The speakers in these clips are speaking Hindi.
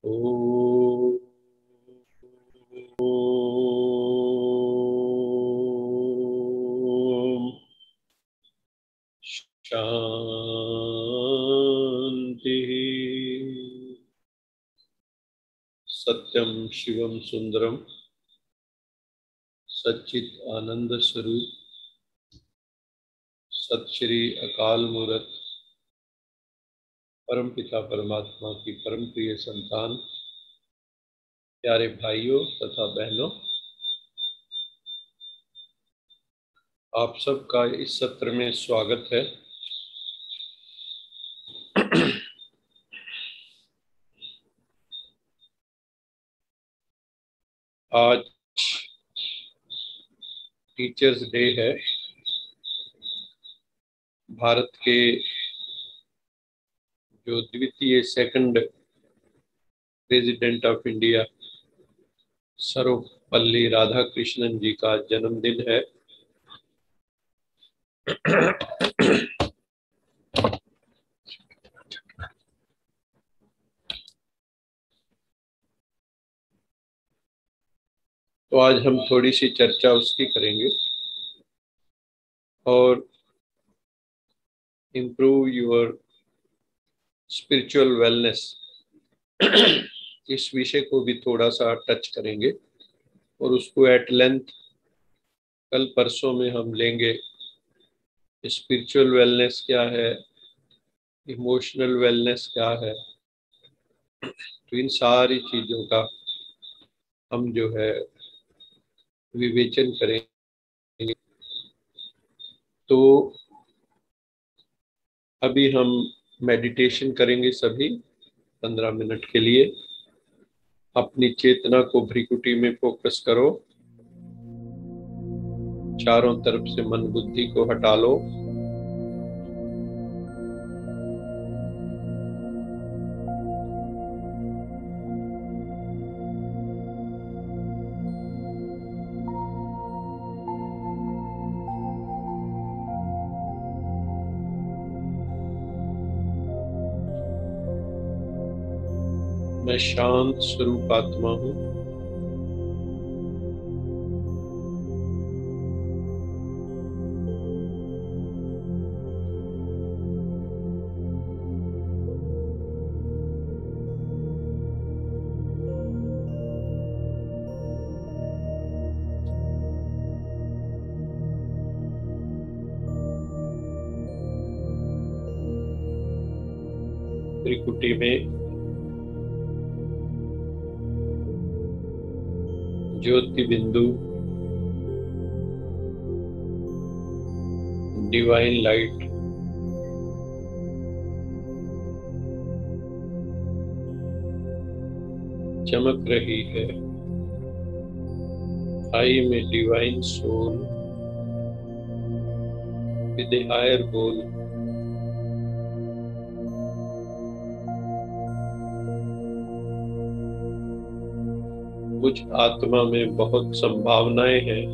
ओम शांति। सत्यम शिवम सुंदरम सच्चित आनंद स्वरूप सत श्री अकाल मूरत परम पिता परमात्मा की परम प्रिय संतान, प्यारे भाइयों तथा बहनों, आप सबका इस सत्र में स्वागत है। आज टीचर्स डे है। भारत के जो द्वितीय second president of India Sarvepalli Radhakrishnan ji का जन्मदिन है। तो आज हम थोड़ी सी चर्चा उसकी करेंगे और इम्प्रूव योर स्पिरिचुअल वेलनेस इस विषय को भी थोड़ा सा टच करेंगे और उसको एट लेंथ कल परसों में हम लेंगे। स्पिरिचुअल वेलनेस क्या है, इमोशनल वेलनेस क्या है, तो इन सारी चीज़ों का हम जो है विवेचन करेंगे। तो अभी हम मेडिटेशन करेंगे सभी 15 मिनट के लिए। अपनी चेतना को भ्रिकुटी में फोकस करो, चारों तरफ से मन बुद्धि को हटा लो। मैं शांत स्वरूप आत्मा हूँ। त्रिकुटी में ज्योति बिंदु, डिवाइन लाइट चमक रही है। I am divine soul with a higher goal. मुझ आत्मा में बहुत संभावनाएं हैं।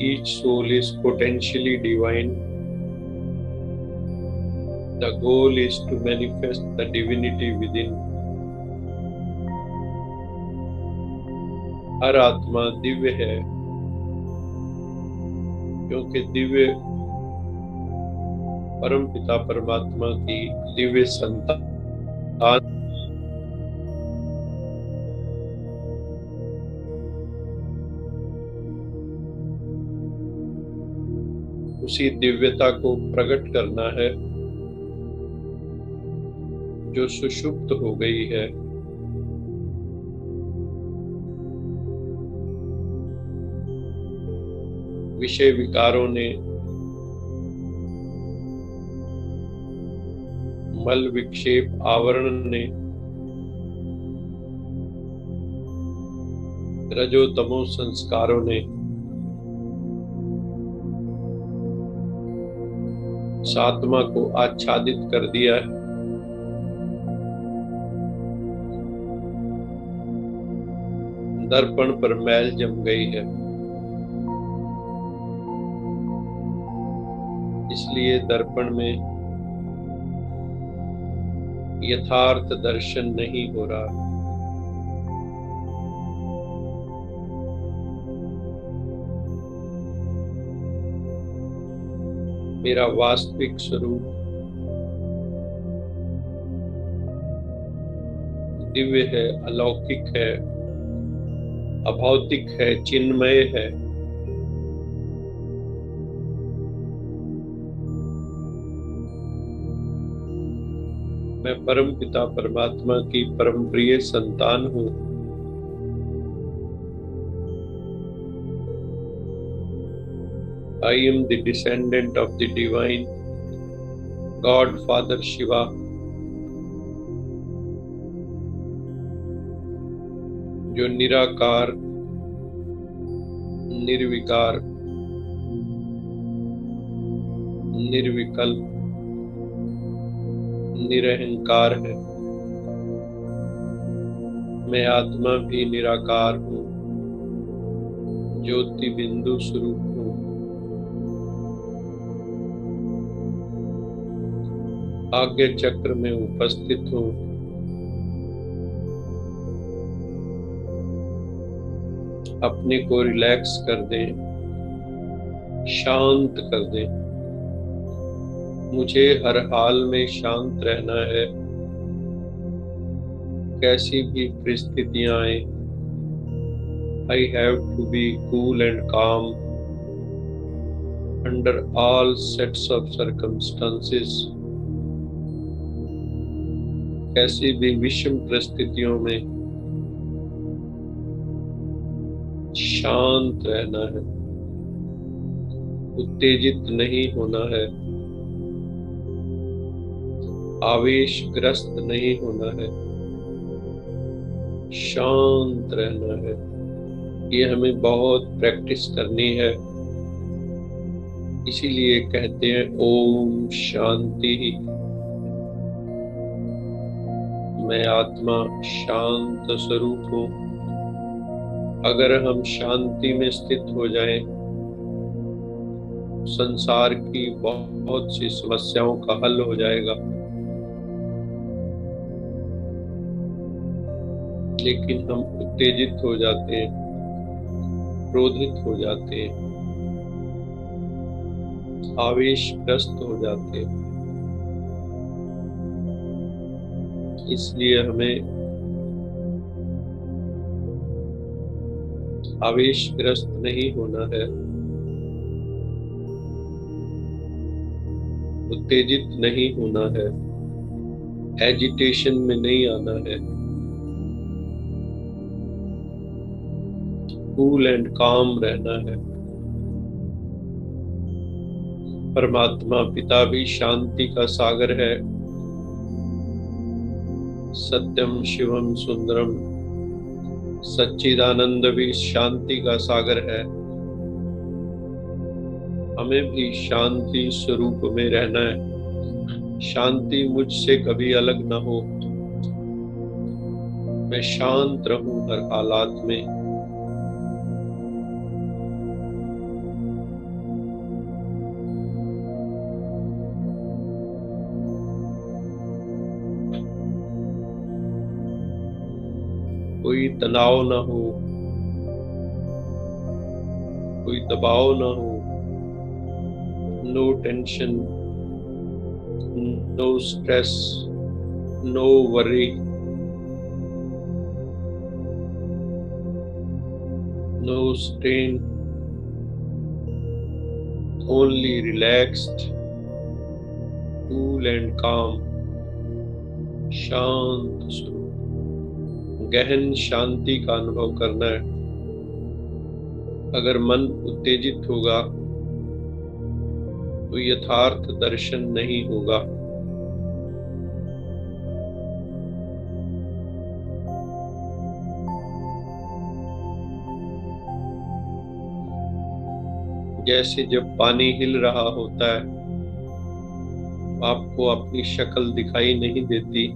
Each soul is potentially divine. The goal is to manifest the divinity within. हर आत्मा दिव्य है क्योंकि दिव्य परम पिता परमात्मा की दिव्य संतान उसी दिव्यता को प्रकट करना है जो सुषुप्त हो गई है। विषय विकारों ने, मल विक्षेप आवरण ने, रजोतमो संस्कारों ने आत्मा को आच्छादित कर दिया है। दर्पण पर मैल जम गई है, इसलिए दर्पण में यथार्थ दर्शन नहीं हो रहा। मेरा वास्तविक स्वरूप दिव्य है, अलौकिक है, अभौतिक है, चिन्मय है। मैं परम पिता परमात्मा की परम प्रिय संतान हूँ। I am the descendant of the divine God Father Shiva, जो निराकार, निर्विकार, निर्विकल्प, निरहंकार है। मैं आत्मा भी निराकार हूँ, ज्योति बिंदु स्वरूप हूँ। आज्ञा चक्र में उपस्थित हूँ। अपने को रिलैक्स कर दें, शांत कर दें। मुझे हर हाल में शांत रहना है, कैसी भी परिस्थितियां आए। I have to be cool and calm under all sets of circumstances। कैसी भी विषम परिस्थितियों में शांत रहना है, उत्तेजित नहीं होना है, आवेशग्रस्त नहीं होना है, शांत रहना है। ये हमें बहुत प्रैक्टिस करनी है। इसीलिए कहते हैं ओम शांति। मैं आत्मा शांत स्वरूप हूँ। अगर हम शांति में स्थित हो जाएं, संसार की बहुत सी समस्याओं का हल हो जाएगा। लेकिन हम उत्तेजित हो जाते हैं, क्रोधित हो जाते हैं, आवेशग्रस्त हो जाते हैं। इसलिए हमें आवेशग्रस्त नहीं होना है, उत्तेजित नहीं होना है, एजिटेशन में नहीं आना है। कूल एंड काम रहना है। परमात्मा पिता भी शांति का सागर है। सत्यम शिवम सुंदरम, सच्चिदानंद भी शांति का सागर है। हमें भी शांति स्वरूप में रहना है। शांति मुझसे कभी अलग न हो। मैं शांत रहूं हर हालात में। कोई तनाव ना हो, कोई दबाव ना हो, no tension, no stress, no worry, no strain, only relaxed, cool and calm, शांत स्वरूप। गहन शांति का अनुभव करना है। अगर मन उत्तेजित होगा तो यथार्थ दर्शन नहीं होगा। जैसे जब पानी हिल रहा होता है, आपको अपनी शक्ल दिखाई नहीं देती।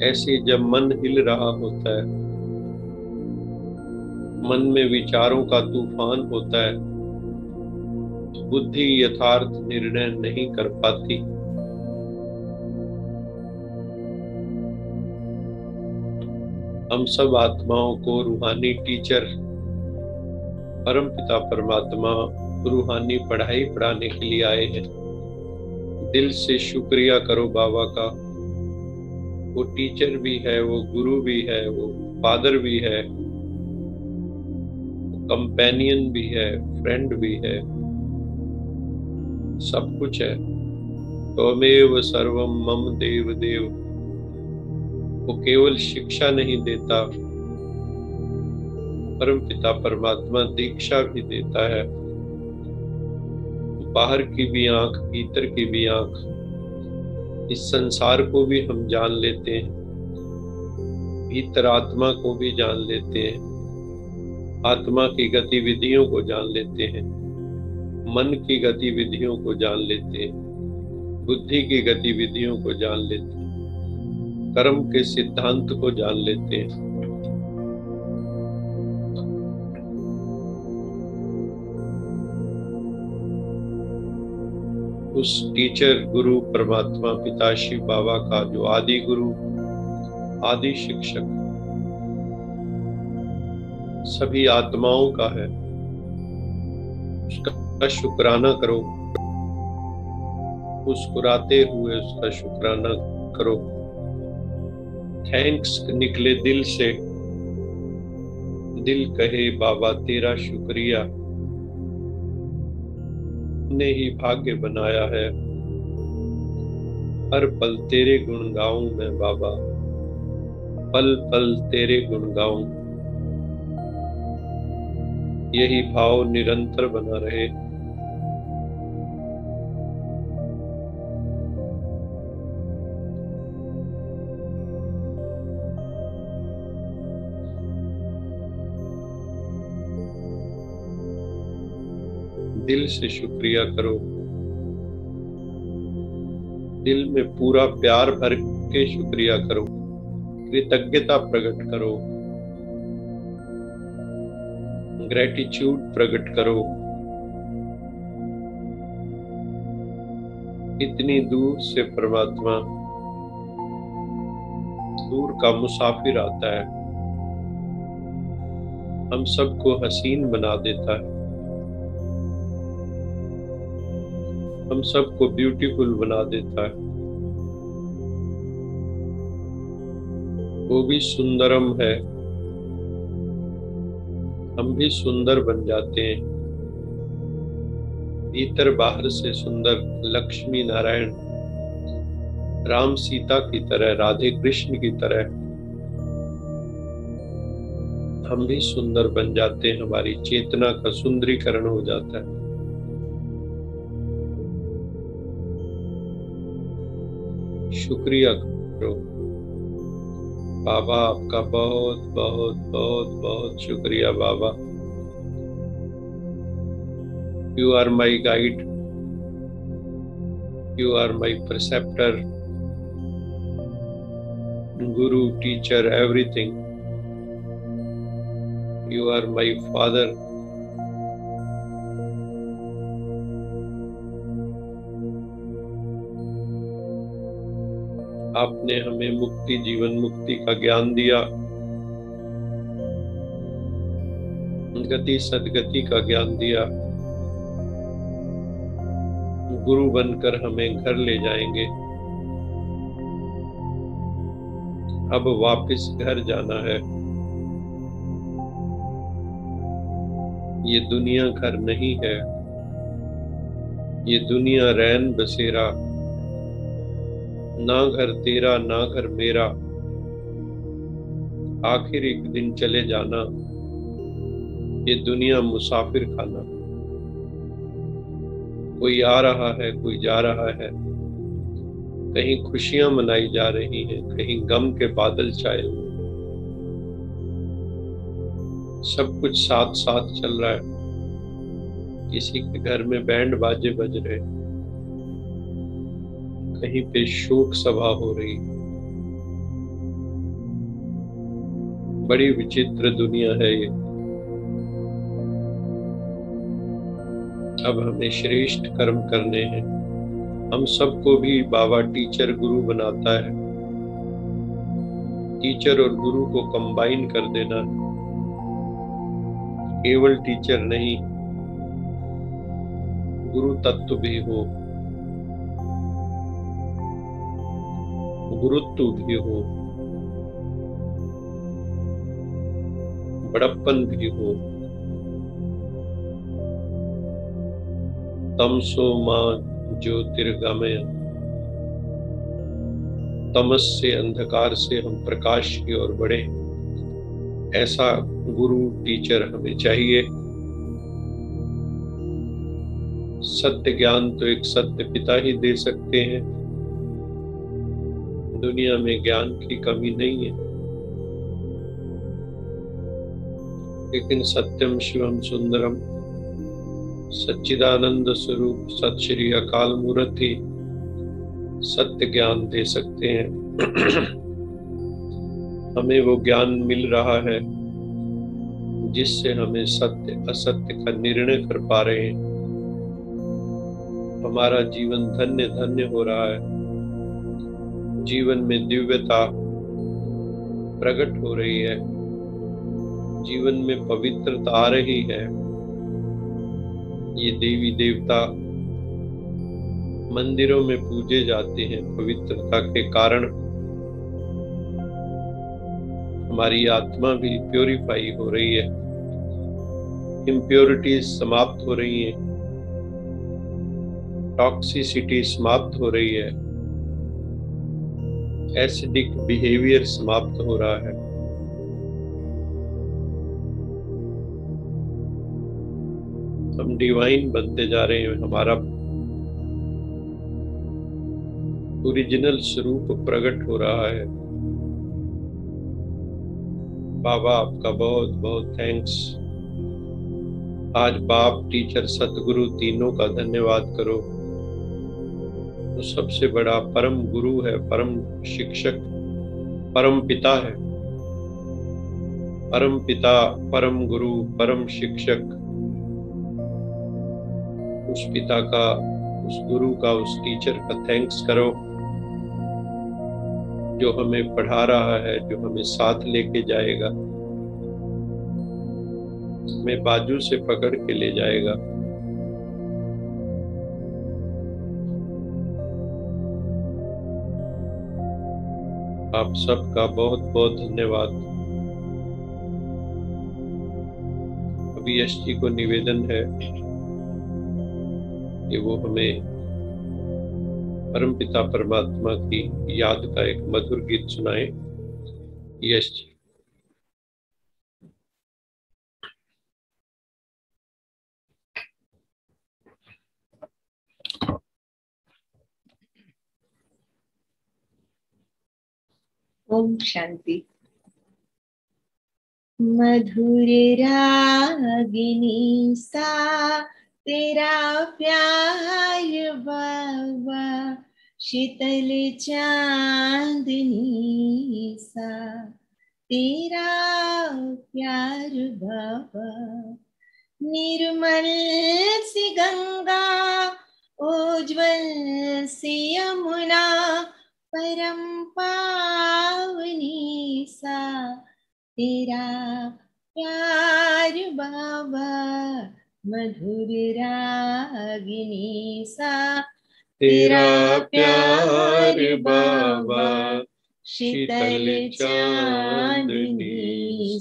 ऐसे जब मन हिल रहा होता है, मन में विचारों का तूफान होता है, बुद्धि यथार्थ निर्णय नहीं कर पाती। हम सब आत्माओं को रूहानी टीचर परम पिता परमात्मा रूहानी पढ़ाई पढ़ाने के लिए आए हैं। दिल से शुक्रिया करो बाबा का। वो टीचर भी है, वो गुरु भी है, वो फादर भी है, कंपेनियन भी है, फ्रेंड भी है, सब कुछ है। त्वमेव सर्वम मम देव देव। वो केवल शिक्षा नहीं देता, परम पिता परमात्मा दीक्षा भी देता है। बाहर की भी आंख, भीतर की भी आंख, इस संसार को भी हम जान लेते हैं, भीतर आत्मा को भी जान लेते हैं, आत्मा की गतिविधियों को जान लेते हैं, मन की गतिविधियों को जान लेते हैं, बुद्धि की गतिविधियों को जान लेते हैं, कर्म के सिद्धांत को जान लेते हैं। उस टीचर गुरु परमात्मा पिता शिव बाबा का जो आदि गुरु, आदि शिक्षक सभी आत्माओं का है, उसका शुक्राना करो। मुस्कुराते हुए उसका शुक्राना करो। थैंक्स निकले दिल से, दिल कहे बाबा तेरा शुक्रिया, ने ही भाग्य बनाया है। हर पल तेरे गुण गाऊं मैं बाबा, पल पल तेरे गुण गाऊं। यही भाव निरंतर बना रहे। दिल से शुक्रिया करो, दिल में पूरा प्यार भर के शुक्रिया करो, कृतज्ञता प्रकट करो, ग्रेटिट्यूड प्रकट करो। इतनी दूर से परमात्मा दूर का मुसाफिर आता है, हम सबको हसीन बना देता है, हम सबको ब्यूटीफुल बना देता है। वो भी सुंदरम है, हम भी सुंदर बन जाते हैं, भीतर बाहर से सुंदर, लक्ष्मी नारायण, राम सीता की तरह, राधे कृष्ण की तरह हम भी सुंदर बन जाते हैं। हमारी चेतना का सुंदरीकरण हो जाता है। शुक्रिया करो बाबा, आपका बहुत बहुत बहुत बहुत शुक्रिया बाबा। You are my guide, you are my preceptor, guru, teacher, everything. You are my father. आपने हमें मुक्ति, जीवन मुक्ति का ज्ञान दिया, गति सदगति का ज्ञान दिया। गुरु बनकर हमें घर ले जाएंगे। अब वापस घर जाना है। ये दुनिया घर नहीं है, ये दुनिया रैन बसेरा, ना घर तेरा ना घर मेरा, आखिर एक दिन चले जाना। ये दुनिया मुसाफिर खाना, कोई आ रहा है, कोई जा रहा है, कहीं खुशियां मनाई जा रही हैं, कहीं गम के बादल छाए हुए, सब कुछ साथ साथ चल रहा है। किसी के घर में बैंड बाजे बज रहे, कहीं पे शोक सभा हो रही। बड़ी विचित्र दुनिया है ये। अब हमें श्रेष्ठ कर्म करने हैं। हम सबको भी बाबा टीचर गुरु बनाता है। टीचर और गुरु को कंबाइन कर देना, केवल टीचर नहीं, गुरु तत्व भी हो, गुरुत्व भी हो, बड़प्पन भी हो। तमसो मां ज्योतिर्गमय, तमस से, अंधकार से हम प्रकाश की ओर बढ़े, ऐसा गुरु टीचर हमें चाहिए। सत्य ज्ञान तो एक सत्य पिता ही दे सकते हैं। दुनिया में ज्ञान की कमी नहीं है, लेकिन सत्यम शिवम सुंदरम सच्चिदानंद स्वरूप सत श्री अकाल मूर्ति सत्य ज्ञान दे सकते हैं। हमें वो ज्ञान मिल रहा है जिससे हमें सत्य असत्य का निर्णय कर पा रहे हैं। हमारा जीवन धन्य धन्य हो रहा है, जीवन में दिव्यता प्रकट हो रही है, जीवन में पवित्रता आ रही है। ये देवी देवता मंदिरों में पूजे जाते हैं, पवित्रता के कारण हमारी आत्मा भी प्योरीफाई हो रही है, इम्प्योरिटीज समाप्त हो रही हैं, टॉक्सिसिटी समाप्त हो रही है, एसिडिक बिहेवियर समाप्त हो रहा है। हम डिवाइन बनते जा रहे हैं, हमारा ओरिजिनल स्वरूप प्रकट हो रहा है। बाबा आपका बहुत बहुत थैंक्स। आज बाप, टीचर, सतगुरु तीनों का धन्यवाद करो। तो सबसे बड़ा परम गुरु है, परम शिक्षक, परम पिता है। परम पिता, परम गुरु, परम शिक्षक, उस पिता का, उस गुरु का, उस टीचर का थैंक्स करो जो हमें पढ़ा रहा है, जो हमें साथ लेके जाएगा, हमें बाजू से पकड़ के ले जाएगा। आप सबका बहुत बहुत धन्यवाद। अभी यश जी को निवेदन है कि वो हमें परमपिता परमात्मा की याद का एक मधुर गीत सुनाए। यश जी। ओम शांति। मधुर रागिनी सा तेरा प्यार बाबा, शीतल चांदनी सा तेरा प्यार बाबा, निर्मल सी गंगा उज्ज्वल सी यमुना, परम पावनी सा तेरा प्यार बाबा, मधुर रागिनी सा तेरा प्यार बाबा, शीतल चांदनी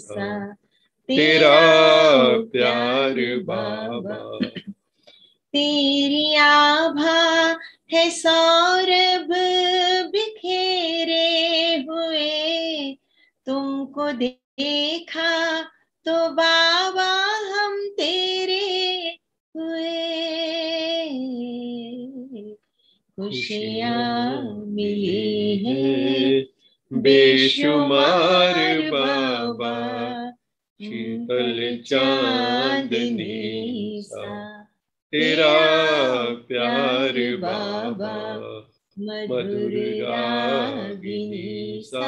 सा तेरा प्यार बाबा। तेरी आभा है सौरभ बिखेरे हुए, तुमको देखा तो बाबा हम तेरे हुए, खुशियाँ मिली हैं बेशुमार बाबा, शीतल चांदनी सा तेरा प्यार बाबा, मधुर रागिनी सा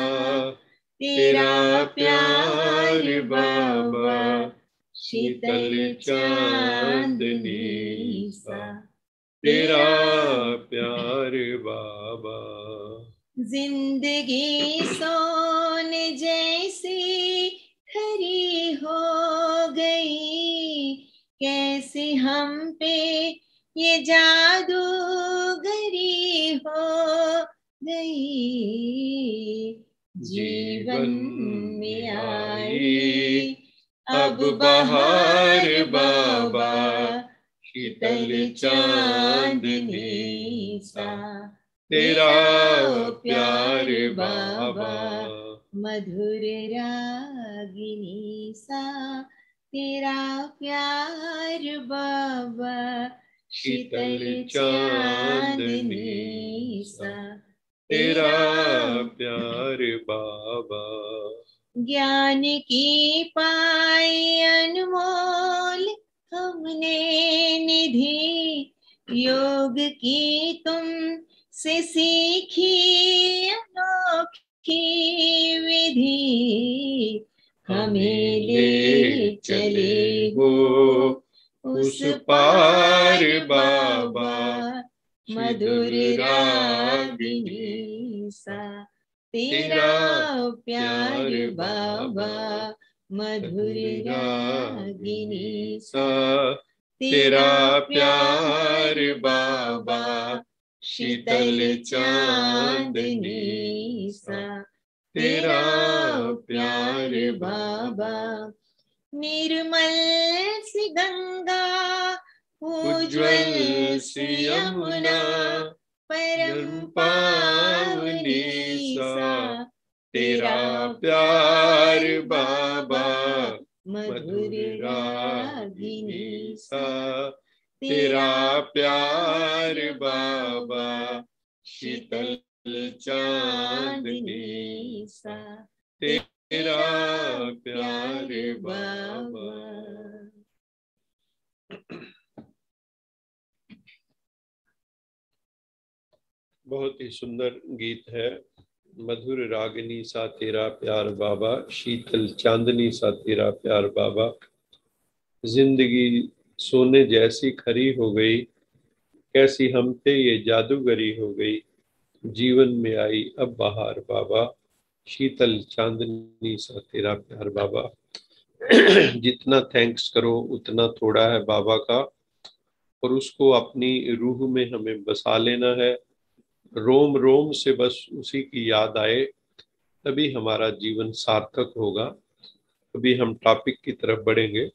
तेरा प्यार बाबा, शीतल चांदनी सा तेरा प्यार बाबा। जिंदगी सोने जैसी खरी हो गई, कैसे हम पे ये जादूगरी हो गई। जीवन में आई अब बहार बाबा, शीतल चांदनी सा तेरा प्यार बाबा, मधुर रागिनी सा तेरा प्यार बाबा, शीतल चांदनी सा तेरा प्यार बाबा। ज्ञान की पाई अनमोल हमने निधि, योग की तुम से सीखी अनोखी विधि, हमें ले चले हो उस पार बाबा, मधुर रागिनी सा तेरा प्यार बाबा, मधुर रागिनी सा तेरा प्यार बाबा, शीतल चांदनी सा तेरा प्यार बाबा। निर्मल सी गंगा, उज्ज्वल सी यमुना, परम पावनी सा तेरा प्यार बाबा, मधुर रागिनी सा तेरा प्यार बाबा, शीतल चांदनी सा तेरा प्यार बाबा। बहुत ही सुंदर गीत है। मधुर रागिनी सा तेरा प्यार बाबा, शीतल चांदनी सा तेरा प्यार बाबा, जिंदगी सोने जैसी खरी हो गई, कैसी हम पे ये जादूगरी हो गई, जीवन में आई अब बहार बाबा, शीतल चांदनी सा तेरा प्यार बाबा। जितना थैंक्स करो उतना थोड़ा है बाबा का, और उसको अपनी रूह में हमें बसा लेना है। रोम रोम से बस उसी की याद आए, तभी हमारा जीवन सार्थक होगा। अभी हम टॉपिक की तरफ बढ़ेंगे।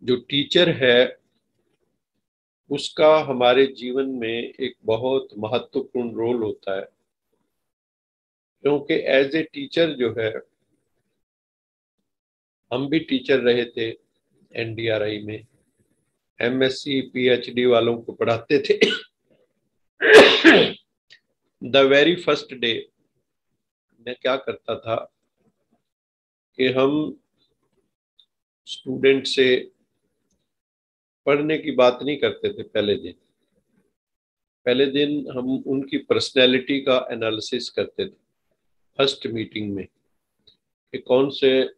जो टीचर है उसका हमारे जीवन में एक बहुत महत्वपूर्ण रोल होता है, क्योंकि एज ए टीचर जो है, हम भी टीचर रहे थे एनडीआरआई में, एमएससी पीएचडी वालों को पढ़ाते थे। द वेरी फर्स्ट डे मैं क्या करता था कि हम स्टूडेंट से पढ़ने की बात नहीं करते थे। पहले दिन हम उनकी पर्सनैलिटी का एनालिसिस करते थे फर्स्ट मीटिंग में, कि कौन से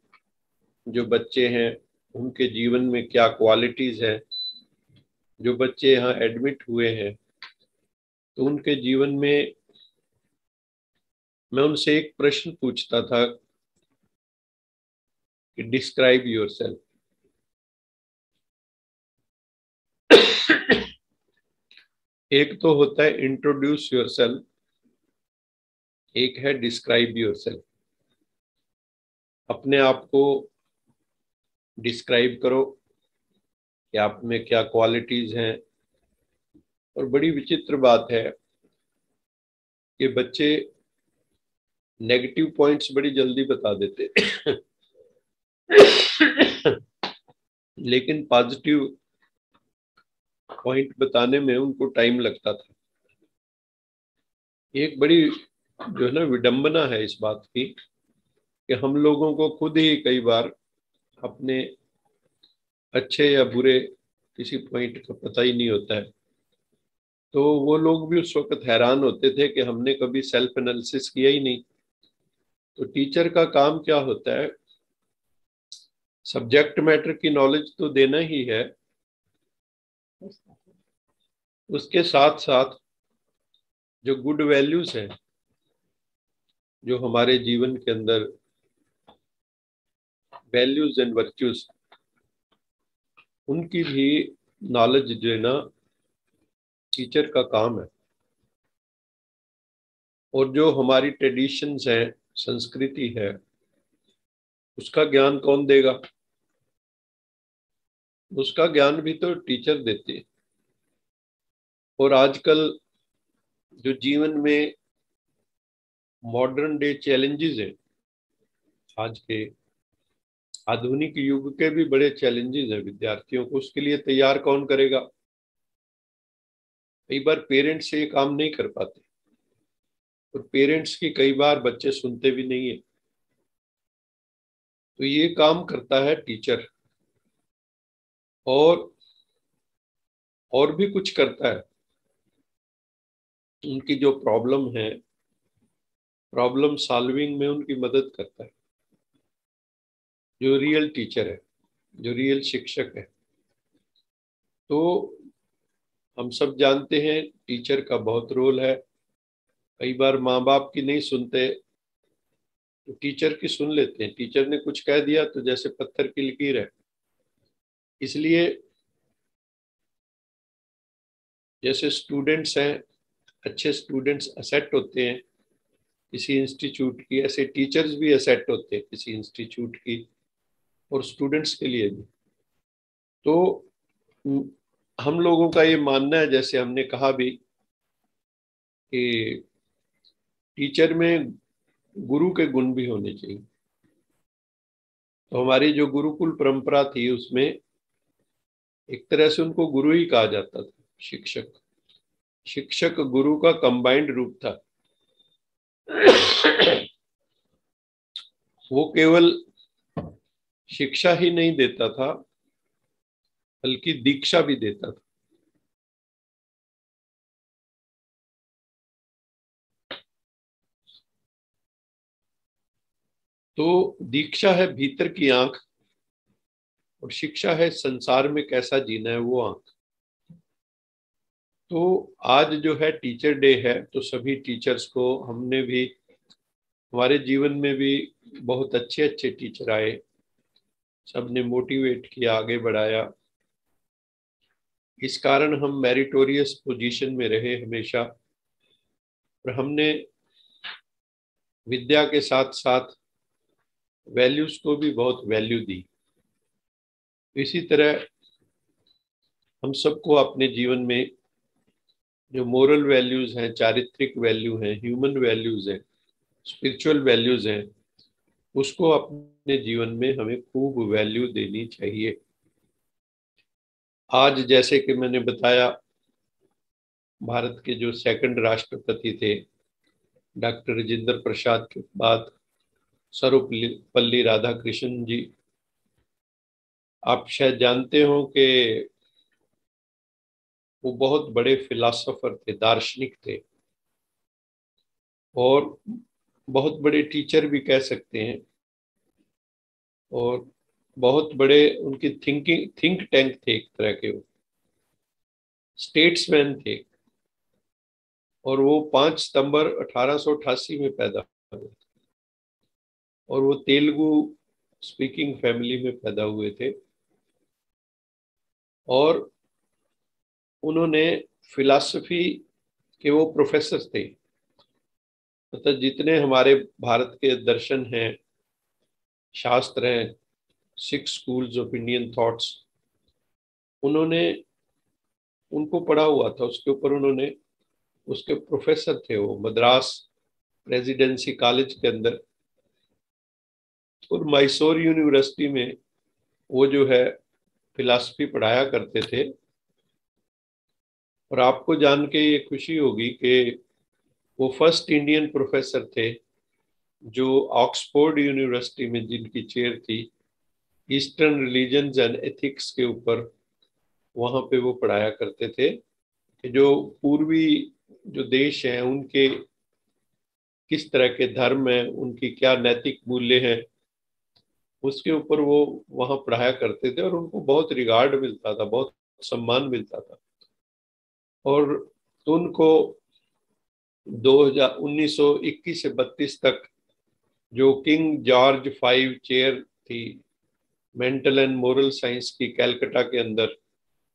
जो बच्चे हैं उनके जीवन में क्या क्वालिटीज हैं। जो बच्चे यहाँ एडमिट हुए हैं तो उनके जीवन में मैं उनसे एक प्रश्न पूछता था कि डिस्क्राइब योरसेल्फ। एक तो होता है इंट्रोड्यूस योरसेल्फ, एक है डिस्क्राइब योरसेल्फ। अपने आप को डिस्क्राइब करो कि आप में क्या क्वालिटीज हैं। और बड़ी विचित्र बात है कि बच्चे नेगेटिव पॉइंट्स बड़ी जल्दी बता देते लेकिन पॉजिटिव पॉइंट बताने में उनको टाइम लगता था। एक बड़ी जो है ना विडंबना है इस बात की कि हम लोगों को खुद ही कई बार अपने अच्छे या बुरे किसी पॉइंट का पता ही नहीं होता है। तो वो लोग भी उस वक्त हैरान होते थे कि हमने कभी सेल्फ एनालिसिस किया ही नहीं। तो टीचर का काम क्या होता है, सब्जेक्ट मैटर की नॉलेज तो देना ही है, उसके साथ साथ जो गुड वैल्यूज हैं, जो हमारे जीवन के अंदर वैल्यूज एंड वर्च्यूज, उनकी भी नॉलेज देना टीचर का काम है। और जो हमारी ट्रेडिशंस हैं, संस्कृति है, उसका ज्ञान कौन देगा? उसका ज्ञान भी तो टीचर देते हैं। और आजकल जो जीवन में मॉडर्न डे चैलेंजेस हैं, आज के आधुनिक युग के भी बड़े चैलेंजेस हैं विद्यार्थियों को, उसके लिए तैयार कौन करेगा? कई बार पेरेंट्स से ये काम नहीं कर पाते, और पेरेंट्स की कई बार बच्चे सुनते भी नहीं है। तो ये काम करता है टीचर, और भी कुछ करता है। उनकी जो प्रॉब्लम है, प्रॉब्लम सॉल्विंग में उनकी मदद करता है। जो रियल टीचर है, जो रियल शिक्षक है। तो हम सब जानते हैं टीचर का बहुत रोल है। कई बार माँ बाप की नहीं सुनते तो टीचर की सुन लेते हैं। टीचर ने कुछ कह दिया तो जैसे पत्थर की लकीर है। इसलिए जैसे स्टूडेंट्स हैं, अच्छे स्टूडेंट्स असेट होते हैं किसी इंस्टीट्यूट की, ऐसे टीचर्स भी असेट होते हैं किसी इंस्टीट्यूट की, और स्टूडेंट्स के लिए भी। तो हम लोगों का ये मानना है, जैसे हमने कहा भी, कि टीचर में गुरु के गुण भी होने चाहिए। तो हमारी जो गुरुकुल परंपरा थी, उसमें एक तरह से उनको गुरु ही कहा जाता था। शिक्षक शिक्षक गुरु का कंबाइंड रूप था। वो केवल शिक्षा ही नहीं देता था, बल्कि दीक्षा भी देता था। तो दीक्षा है भीतर की आंख, और शिक्षा है संसार में कैसा जीना है, वो आंख। तो आज जो है टीचर डे है, तो सभी टीचर्स को हमने भी, हमारे जीवन में भी बहुत अच्छे अच्छे टीचर आए, सबने मोटिवेट किया, आगे बढ़ाया। इस कारण हम मेरिटोरियस पोजीशन में रहे हमेशा। और हमने विद्या के साथ साथ वैल्यूज को भी बहुत वैल्यू दी। इसी तरह हम सबको अपने जीवन में जो मोरल वैल्यूज हैं, चारित्रिक वैल्यू हैं, ह्यूमन वैल्यूज हैं, स्पिरिचुअल वैल्यूज हैं, उसको अपने जीवन में हमें खूब वैल्यू देनी चाहिए। आज जैसे कि मैंने बताया, भारत के जो सेकंड राष्ट्रपति थे, डॉक्टर राजेंद्र प्रसाद के बाद सर्वपल्ली राधाकृष्णन जी। आप शायद जानते हो कि वो बहुत बड़े फिलोसोफर थे, दार्शनिक थे, और बहुत बड़े टीचर भी कह सकते हैं। और बहुत बड़े उनकी थिंक टैंक थे, एक तरह के वो स्टेट्समैन थे। और वो 5 सितंबर 1888 में पैदा हुए, और वो तेलुगु स्पीकिंग फैमिली में पैदा हुए थे। और उन्होंने फिलॉसफी के वो प्रोफेसर थे। मतलब जितने हमारे भारत के दर्शन हैं, शास्त्र हैं, 6 स्कूल्स ऑफ इंडियन थॉट्स, उन्होंने उनको पढ़ा हुआ था। उसके ऊपर उन्होंने, उसके प्रोफेसर थे वो, मद्रास प्रेसिडेंसी कॉलेज के अंदर और मैसूर यूनिवर्सिटी में वो जो है फिलॉसफी पढ़ाया करते थे। और आपको जान के ये खुशी होगी कि वो फर्स्ट इंडियन प्रोफेसर थे जो ऑक्सफोर्ड यूनिवर्सिटी में, जिनकी चेयर थी ईस्टर्न रिलीजन्स एंड एथिक्स के ऊपर, वहाँ पे वो पढ़ाया करते थे कि जो पूर्वी जो देश हैं उनके किस तरह के धर्म हैं, उनकी क्या नैतिक मूल्य हैं, उसके ऊपर वो वहाँ पढ़ाया करते थे और उनको बहुत रिगार्ड मिलता था, बहुत सम्मान मिलता था। और उनको 1921 से 32 तक जो किंग जॉर्ज 5 चेयर थी मेंटल एंड मोरल साइंस की कलकत्ता के अंदर,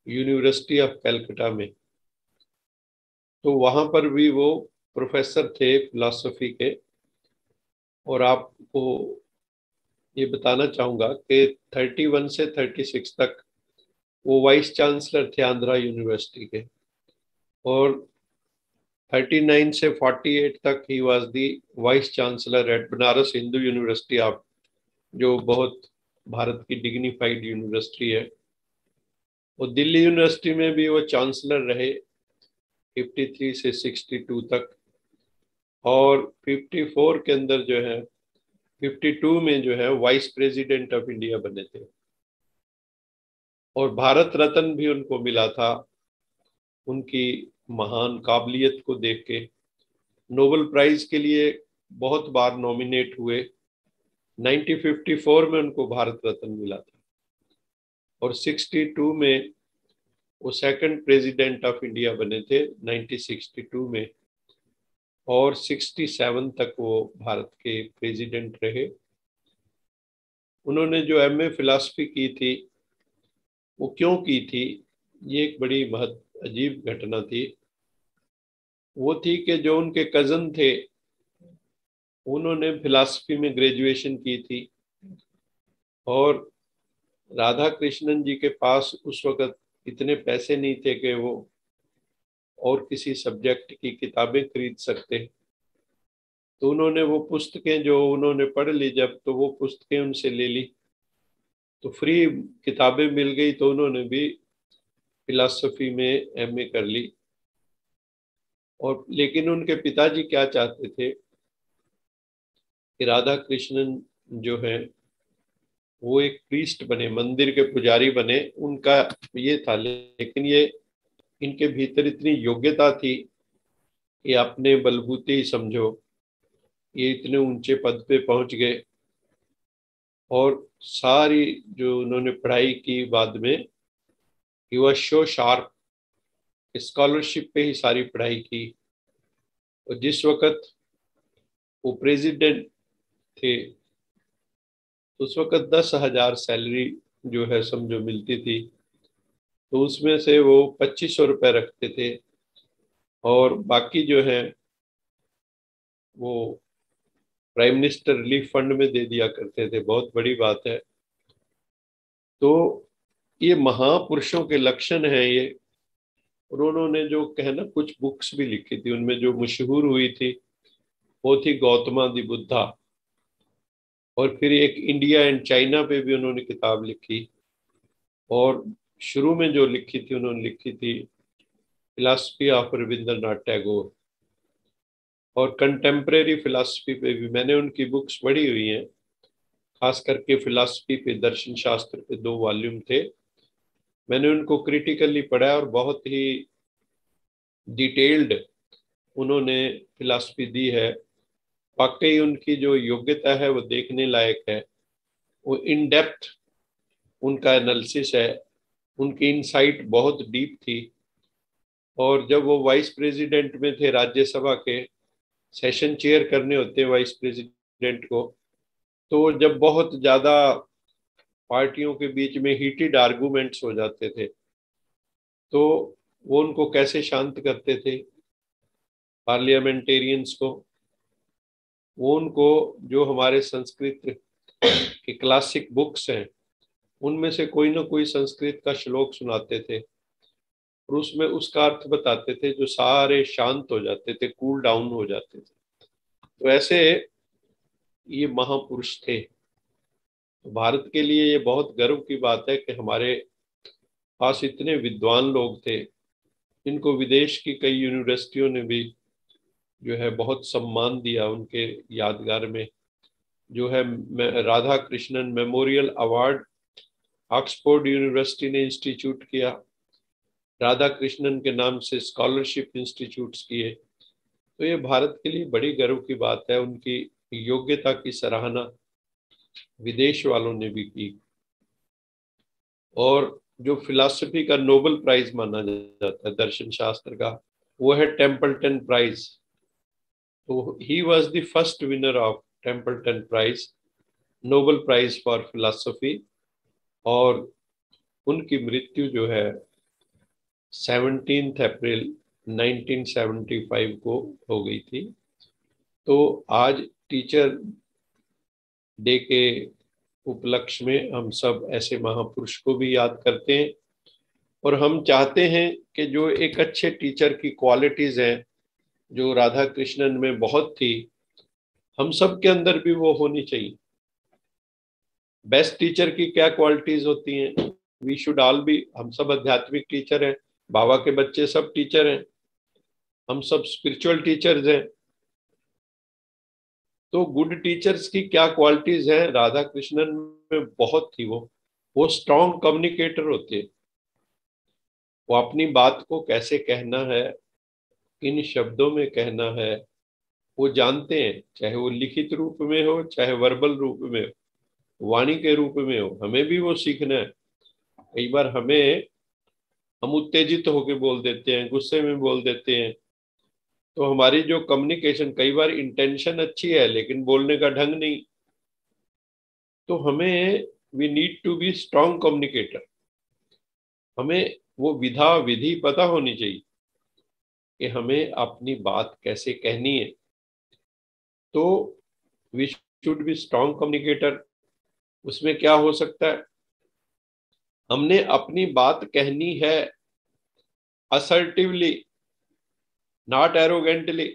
यूनिवर्सिटी ऑफ कलकत्ता में, तो वहां पर भी वो प्रोफेसर थे फिलॉसफी के। और आपको ये बताना चाहूंगा कि 31 से 36 तक वो वाइस चांसलर थे आंध्रा यूनिवर्सिटी के। और 39 से 48 तक he was the vice chancellor at Banaras Hindu university of, जो बहुत भारत की डिग्निफाइड यूनिवर्सिटी है। और दिल्ली यूनिवर्सिटी में भी वो चांसलर रहे 53 से 62 तक। और 54 के अंदर जो है 52 में जो है वाइस प्रेसिडेंट ऑफ इंडिया बने थे। और भारत रत्न भी उनको मिला था उनकी महान काबिलियत को देख के। नोबेल प्राइज के लिए बहुत बार नॉमिनेट हुए, 1954 में उनको भारत रत्न मिला था। और 62 में वो सेकंड प्रेसिडेंट ऑफ इंडिया बने थे 1962 में। और 67 तक वो भारत के प्रेसिडेंट रहे। उन्होंने जो एमए फिलॉसफी की थी वो क्यों की थी, ये एक बड़ी अजीब घटना थी। वो थी कि जो उनके कजन थे उन्होंने फिलॉसफी में ग्रेजुएशन की थी। और राधा कृष्णन जी के पास उस वक़्त इतने पैसे नहीं थे कि वो और किसी सब्जेक्ट की किताबें खरीद सकते। तो उन्होंने वो पुस्तकें जो उन्होंने पढ़ ली जब, तो वो पुस्तकें उनसे ले ली, तो फ्री किताबें मिल गई, तो उन्होंने भी फिलॉसफी में एमए कर ली। और लेकिन उनके पिताजी क्या चाहते थे कि राधा कृष्णन जो है वो एक प्रीस्ट बने, मंदिर के पुजारी बने, उनका ये था। लेकिन ये इनके भीतर इतनी योग्यता थी कि अपने बलबूते ही समझो ये इतने ऊंचे पद पे पहुंच गए। और सारी जो उन्होंने पढ़ाई की बाद में, he was so sharp, scholarship पे ही सारी पढ़ाई की। और जिस वक्त वो प्रेसिडेंट थे उस वक्त 10,000 सैलरी जो है समझो मिलती थी, तो उसमें से वो 2500 रुपये रखते थे और बाकी जो है वो प्राइम मिनिस्टर रिलीफ फंड में दे दिया करते थे। बहुत बड़ी बात है। तो ये महापुरुषों के लक्षण हैं ये। और उन्होंने जो कहना कुछ बुक्स भी लिखी थी, उनमें जो मशहूर हुई थी वो थी गौतमा दी बुद्धा। और फिर एक इंडिया एंड चाइना पे भी उन्होंने किताब लिखी। और शुरू में जो लिखी थी उन्होंने लिखी थी फिलॉसफी ऑफ रविंद्रनाथ टैगोर। और कंटेम्प्रेरी फिलॉसफी पे भी मैंने उनकी बुक्स पढ़ी हुई हैं, खास करके फिलॉसफी पे, दर्शन शास्त्र पे 2 वॉल्यूम थे। मैंने उनको क्रिटिकली पढ़ा और बहुत ही डिटेल्ड उन्होंने फिलॉसफी दी है। वाकई उनकी जो योग्यता है वो देखने लायक है। वो इन डेप्थ उनका एनालिसिस है, उनकी इनसाइट बहुत डीप थी। और जब वो वाइस प्रेसिडेंट में थे राज्यसभा के, सेशन चेयर करने होते हैं वाइस प्रेसिडेंट को, तो जब बहुत ज्यादा पार्टियों के बीच में हीटेड आर्गुमेंट्स हो जाते थे तो वो उनको कैसे शांत करते थे, पार्लियामेंटेरियंस को। वो उनको जो हमारे संस्कृत के क्लासिक बुक्स हैं उनमें से कोई ना कोई संस्कृत का श्लोक सुनाते थे और उसमें उसका अर्थ बताते थे, जो सारे शांत हो जाते थे, कूल डाउन हो जाते थे। तो ऐसे ये महापुरुष थे। तो भारत के लिए ये बहुत गर्व की बात है कि हमारे पास इतने विद्वान लोग थे। इनको विदेश की कई यूनिवर्सिटियों ने भी जो है बहुत सम्मान दिया। उनके यादगार में जो है Radha Krishnan memorial award Oxford university ने इंस्टीट्यूट किया। राधा कृष्णन के नाम से स्कॉलरशिप इंस्टीट्यूट्स किए। तो ये भारत के लिए बड़ी गर्व की बात है। उनकी योग्यता की सराहना विदेश वालों ने भी की। और जो फिलॉसफी का नोबेल प्राइज माना जाता है दर्शन शास्त्र का, वो है टेम्पल्टन प्राइज। तो he was the first winner of Templeton prize, Nobel prize for philosophy. और उनकी मृत्यु जो है 17 अप्रैल 1975 को हो गई थी। तो आज टीचर डे के उपलक्ष्य में हम सब ऐसे महापुरुष को भी याद करते हैं। और हम चाहते हैं कि जो एक अच्छे टीचर की क्वालिटीज हैं, जो राधा कृष्णन में बहुत थी, हम सब के अंदर भी वो होनी चाहिए। बेस्ट टीचर की क्या क्वालिटीज होती हैं? वी शुड ऑल बी, हम सब आध्यात्मिक टीचर हैं, बाबा के बच्चे सब टीचर हैं, हम सब स्पिरिचुअल टीचर्स हैं। तो गुड टीचर्स की क्या क्वालिटीज हैं? राधा कृष्णन में बहुत थी। वो स्ट्रॉन्ग कम्युनिकेटर होते। वो अपनी बात को कैसे कहना है, किन शब्दों में कहना है, वो जानते हैं। चाहे वो लिखित रूप में हो, चाहे वर्बल रूप में हो, वाणी के रूप में हो, हमें भी वो सीखना है। कई बार हम उत्तेजित होकर बोल देते हैं, गुस्से में बोल देते हैं। तो हमारी जो कम्युनिकेशन, कई बार इंटेंशन अच्छी है लेकिन बोलने का ढंग नहीं। तो हमें we need to be strong communicator. हमें वो विधा विधि पता होनी चाहिए कि हमें अपनी बात कैसे कहनी है। तो we should be strong communicator. उसमें क्या हो सकता है? हमने अपनी बात कहनी है असर्टिवली, नॉट एरोगेंटली।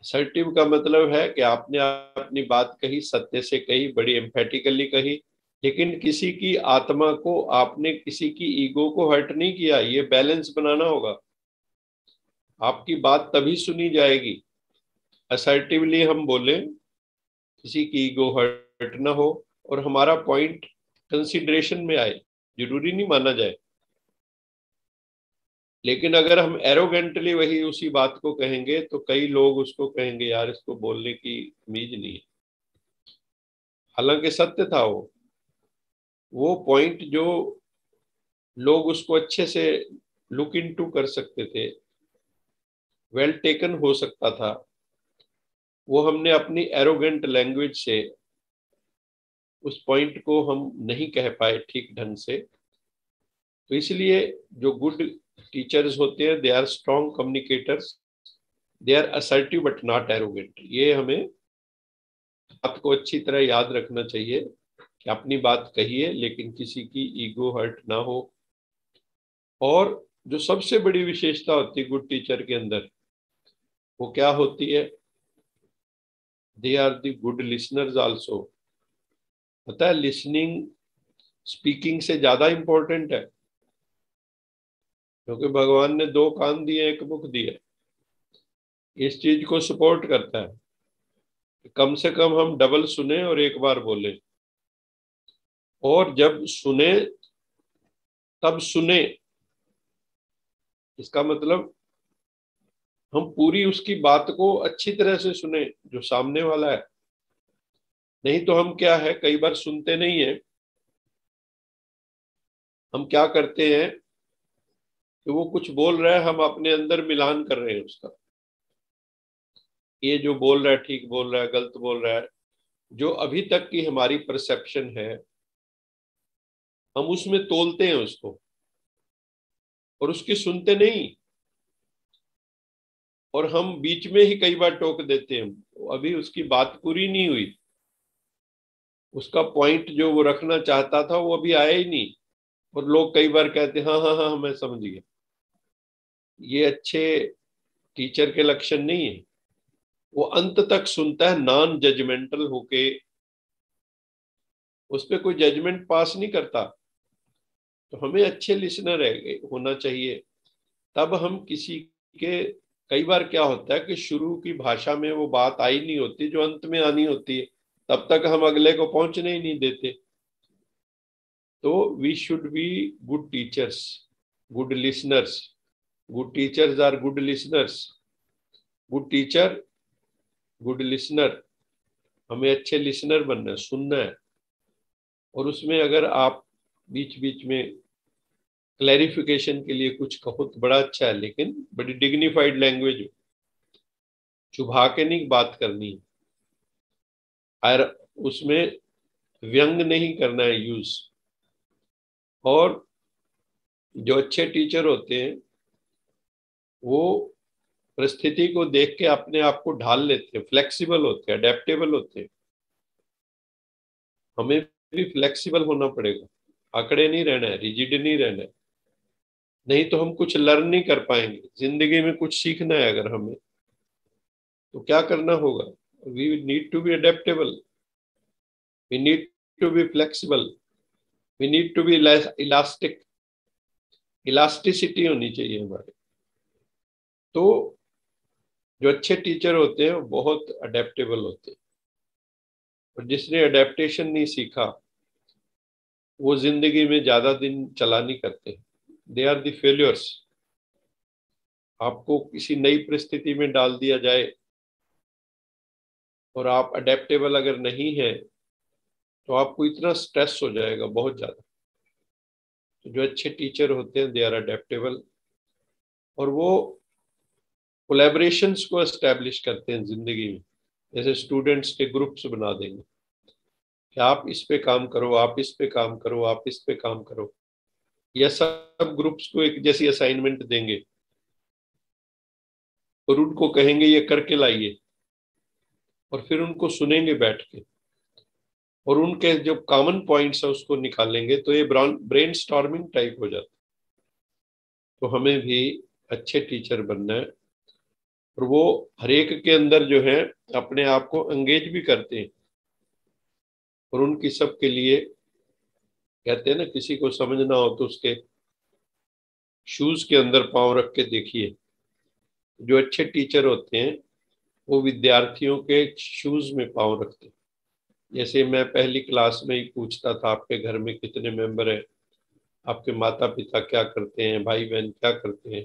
असर्टिव का मतलब है कि आपने अपनी बात कही, सत्य से कही, बड़ी एम्फेटिकली कही, लेकिन किसी की आत्मा को आपने, किसी की ईगो को हर्ट नहीं किया। ये बैलेंस बनाना होगा। आपकी बात तभी सुनी जाएगी असर्टिवली हम बोले, किसी की ईगो हर्ट ना हो और हमारा पॉइंट कंसिडरेशन में आए, जरूरी नहीं माना जाए। लेकिन अगर हम एरोगेंटली वही उसी बात को कहेंगे तो कई लोग उसको कहेंगे यार इसको बोलने की तमीज नहीं है। हालांकि सत्य था वो पॉइंट जो लोग उसको अच्छे से लुक इनटू कर सकते थे, वेल टेकन हो सकता था, वो हमने अपनी एरोगेंट लैंग्वेज से उस पॉइंट को हम नहीं कह पाए ठीक ढंग से। तो इसलिए जो गुड टीचर्स होते हैं, they are strong communicators, they are assertive but not arrogant. ये हमें बात को अच्छी तरह याद रखना चाहिए कि अपनी बात कहिए लेकिन किसी की ईगो हर्ट ना हो। और जो सबसे बड़ी विशेषता होती है गुड टीचर के अंदर, वो क्या होती है? They are the good listeners also. पता है, लिसनिंग स्पीकिंग से ज्यादा इंपॉर्टेंट है, क्योंकि भगवान ने 2 कान दिए, 1 मुख दिया। इस चीज को सपोर्ट करता है कि कम से कम हम डबल सुने और 1 बार बोले। और जब सुने तब सुने, इसका मतलब हम पूरी उसकी बात को अच्छी तरह से सुने जो सामने वाला है। नहीं तो हम क्या है, कई बार सुनते नहीं है। हम क्या करते हैं कि वो कुछ बोल रहा है, हम अपने अंदर मिलान कर रहे हैं उसका, ये जो बोल रहा है ठीक बोल रहा है, गलत बोल रहा है। जो अभी तक की हमारी परसेप्शन है, हम उसमें तोलते हैं उसको और उसकी सुनते नहीं। और हम बीच में ही कई बार टोक देते हैं, अभी उसकी बात पूरी नहीं हुई, उसका पॉइंट जो वो रखना चाहता था वो अभी आया ही नहीं। और लोग कई बार कहते हैं हाँ हाँ हाँ मैं समझ गया। ये अच्छे टीचर के लक्षण नहीं है। वो अंत तक सुनता है, नॉन जजमेंटल होके, उस पर कोई जजमेंट पास नहीं करता। तो हमें अच्छे लिसनर होना चाहिए। तब हम किसी के, कई बार क्या होता है कि शुरू की भाषा में वो बात आई नहीं होती जो अंत में आनी होती है, तब तक हम अगले को पहुंचने ही नहीं देते। तो we should be good teachers, good listeners. Good teachers are good listeners. Good teacher, good listener. हमें अच्छे लिसनर बनना है, सुनना है. और उसमें अगर आप बीच बीच में क्लैरिफिकेशन के लिए कुछ कहो तो बड़ा अच्छा है, लेकिन बड़ी डिग्निफाइड लैंग्वेज हो, चुभा के नहीं बात करनी है, और उसमें व्यंग नहीं करना है यूज. और जो अच्छे टीचर होते हैं वो परिस्थिति को देख के अपने आप को ढाल लेते हैं, फ्लेक्सिबल होते हैं, अडेप्टेबल होते हैं. हमें भी फ्लेक्सिबल होना पड़ेगा, आंकड़े नहीं रहना है, रिजिड नहीं रहना है. नहीं तो हम कुछ लर्न नहीं कर पाएंगे. जिंदगी में कुछ सीखना है अगर हमें, तो क्या करना होगा? We need to be adaptable, we need to be flexible, we need to be elastic. Elasticity होनी चाहिए हमारे. तो जो अच्छे टीचर होते हैं वो बहुत अडेप्टेबल होते हैं. और जिसने अडेप्टेशन नहीं सीखा वो जिंदगी में ज्यादा दिन चला नहीं करते. They are the failures. आपको किसी नई परिस्थिति में डाल दिया जाए और आप अडेप्टेबल अगर नहीं है तो आपको इतना स्ट्रेस हो जाएगा बहुत ज्यादा. तो जो अच्छे टीचर होते हैं दे आर अडेप्टेबल, और वो कोलैबोरेशंस को एस्टेब्लिश करते हैं जिंदगी में. जैसे स्टूडेंट्स के ग्रुप्स बना देंगे कि आप इस पे काम करो, आप इस पे काम करो, आप इस पे काम करो. या सब ग्रुप्स को एक जैसी असाइनमेंट देंगे और उनको कहेंगे ये करके लाइए, और फिर उनको सुनेंगे बैठ के, और उनके जो कॉमन पॉइंट्स है उसको निकालेंगे. तो ये ब्रेन स्टॉर्मिंग टाइप हो जाता है. तो हमें भी अच्छे टीचर बनना है, और वो हर एक के अंदर जो है अपने आप को एंगेज भी करते हैं. और उनकी सबके लिए कहते हैं ना, किसी को समझना हो तो उसके शूज के अंदर पांव रख के देखिए. जो अच्छे टीचर होते हैं वो विद्यार्थियों के शूज में पांव रखते हैं. जैसे मैं पहली क्लास में ही पूछता था आपके घर में कितने मेंबर हैं, आपके माता पिता क्या करते हैं, भाई बहन क्या करते हैं,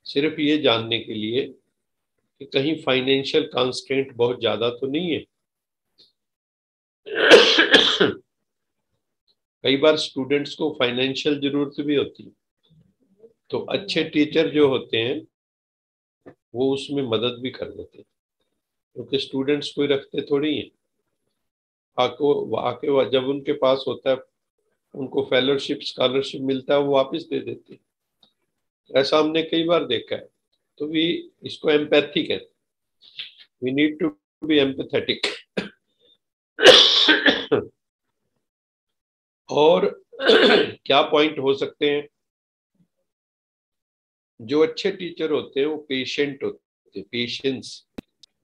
सिर्फ ये जानने के लिए कि कहीं फाइनेंशियल कंस्ट्रेंट बहुत ज्यादा तो नहीं है. कई बार स्टूडेंट्स को फाइनेंशियल जरूरत भी होती है. तो अच्छे टीचर जो होते हैं वो उसमें मदद भी कर देते हैं, क्योंकि स्टूडेंट्स कोई रखते थोड़ी हैं. आके जब उनके पास होता है, उनको फेलोशिप स्कॉलरशिप मिलता है, वो वापस दे देते हैं. ऐसा हमने कई बार देखा है. तो भी इसको एम्पैथी कहते हैं. We need to be empathetic. और क्या पॉइंट हो सकते हैं? जो अच्छे टीचर होते हैं वो पेशेंट होते हैं. पेशेंस,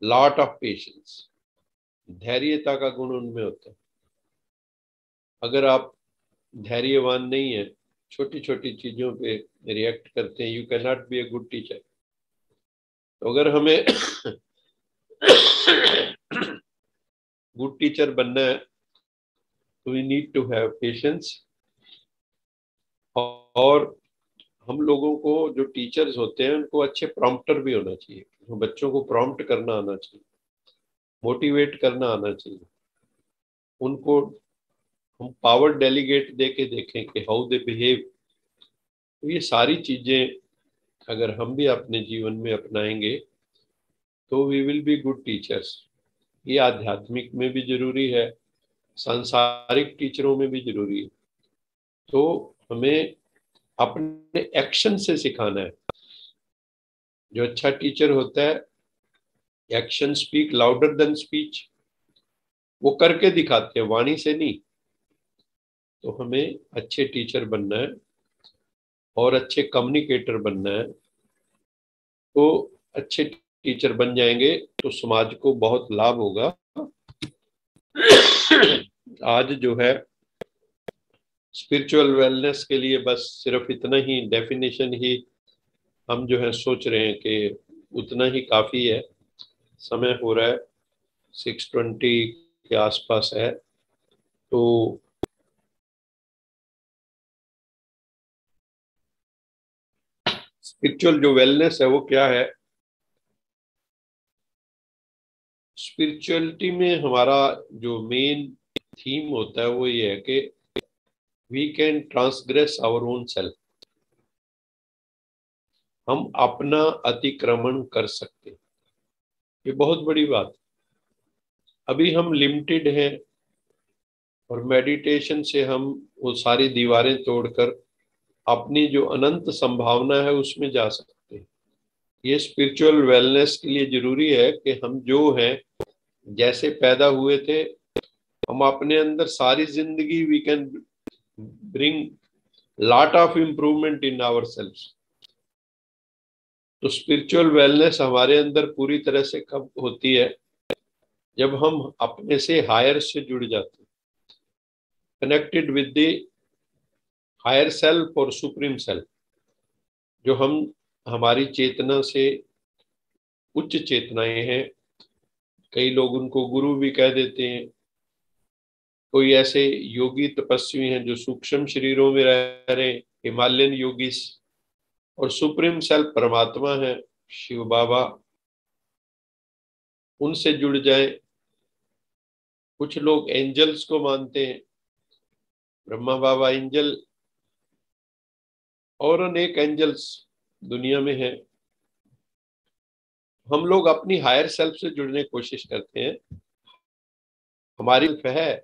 लॉट ऑफ पेशेंस, धैर्यता का गुण उनमें होता है. अगर आप धैर्यवान नहीं है, छोटी छोटी चीजों पे रिएक्ट करते हैं, you can not be a good teacher. तो अगर हमें गुड टीचर बनना है तो we need to have patience. और हम लोगों को, जो टीचर्स होते हैं उनको अच्छे प्रॉम्प्टर भी होना चाहिए. तो बच्चों को प्रॉम्प्ट करना आना चाहिए, मोटिवेट करना आना चाहिए. उनको हम पावर डेलीगेट दे के देखें कि हाउ दे बिहेव. तो ये सारी चीजें अगर हम भी अपने जीवन में अपनाएंगे तो we will be good teachers. ये आध्यात्मिक में भी जरूरी है, सांसारिक टीचरों में भी जरूरी है. तो हमें अपने एक्शन से सिखाना है. जो अच्छा टीचर होता है, action speak louder than speech. वो करके दिखाते हैं, वाणी से नहीं. तो हमें अच्छे टीचर बनना है और अच्छे कम्युनिकेटर बनना है. तो अच्छे टीचर बन जाएंगे तो समाज को बहुत लाभ होगा. आज जो है स्पिरिचुअल वेलनेस के लिए बस सिर्फ इतना ही डेफिनेशन ही हम जो है सोच रहे हैं कि उतना ही काफ़ी है. समय हो रहा है 6:20 के आसपास है. तो स्पिरिचुअल जो वेलनेस है वो क्या है? स्पिरिचुअलिटी में हमारा जो मेन थीम होता है वो ये है कि we can transgress our own self. हम अपना अतिक्रमण कर सकते हैं, ये बहुत बड़ी बात। अभी हम लिमिटेड हैं और मेडिटेशन से हम वो सारी दीवारें तोड़कर अपनी जो अनंत संभावना है उसमें जा सकते हैं। ये स्पिरिचुअल वेलनेस के लिए जरूरी है कि हम जो हैं, जैसे पैदा हुए थे, हम अपने अंदर सारी जिंदगी we can bring lot of improvement in our self. तो स्पिरिचुअल वेलनेस हमारे अंदर पूरी तरह से कब होती है? जब हम अपने से हायर से जुड़ जाते हैं, connected with the higher self और सुप्रीम सेल्फ। जो हम हमारी चेतना से उच्च चेतनाएं हैं, कई लोग उनको गुरु भी कह देते हैं। कोई ऐसे योगी तपस्वी हैं जो सूक्ष्म शरीरों में रह रहे हैं, हिमालयन योगीस, और सुप्रीम सेल्फ परमात्मा है, शिव बाबा, उनसे जुड़ जाए। कुछ लोग एंजल्स को मानते हैं, ब्रह्मा बाबा एंजल, और अनेक एंजल्स दुनिया में हैं। हम लोग अपनी हायर सेल्फ से जुड़ने की कोशिश करते हैं, हमारी है।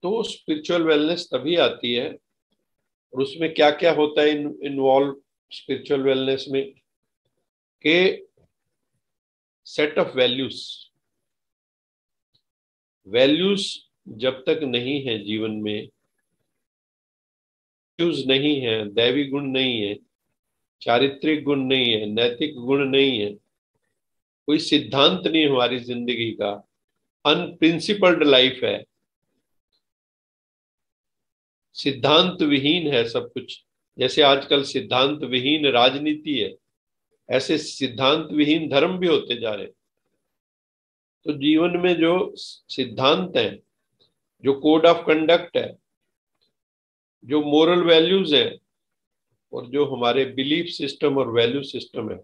तो स्पिरिचुअल वेलनेस तभी आती है, और उसमें क्या क्या होता है इन्वॉल्व स्पिरिचुअल वेलनेस में, के सेट ऑफ वैल्यूज। वैल्यूज जब तक नहीं है जीवन में, वैल्यूज नहीं है, दैवी गुण नहीं है, चारित्रिक गुण नहीं है, नैतिक गुण नहीं है, कोई सिद्धांत नहीं हमारी जिंदगी का, अनप्रिंसिपल्ड लाइफ है, सिद्धांत विहीन है सब कुछ। जैसे आजकल सिद्धांत विहीन राजनीति है, ऐसे सिद्धांत विहीन धर्म भी होते जा रहे हैं। तो जीवन में जो सिद्धांत है, जो कोड ऑफ कंडक्ट है, जो मोरल वैल्यूज है, और जो हमारे बिलीफ सिस्टम और वैल्यू सिस्टम है,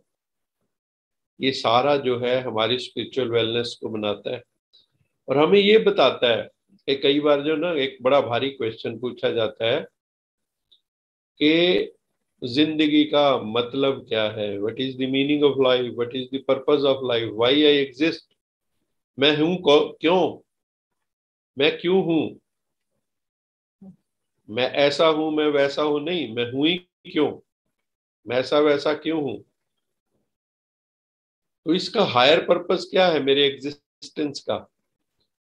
ये सारा जो है हमारी स्पिरिचुअल वेलनेस को बनाता है। और हमें ये बताता है कि कई बार जो ना एक बड़ा भारी क्वेश्चन पूछा जाता है कि जिंदगी का मतलब क्या है? What is the meaning of life? What is the purpose of life? Why I exist? मैं हूं क्यों? मैं क्यों हूं? मैं ऐसा हूं, मैं वैसा हूं नहीं, मैं हूं ही क्यों? मैं ऐसा वैसा क्यों हूं? तो इसका हायर पर्पस क्या है मेरे एग्जिस्टेंस का?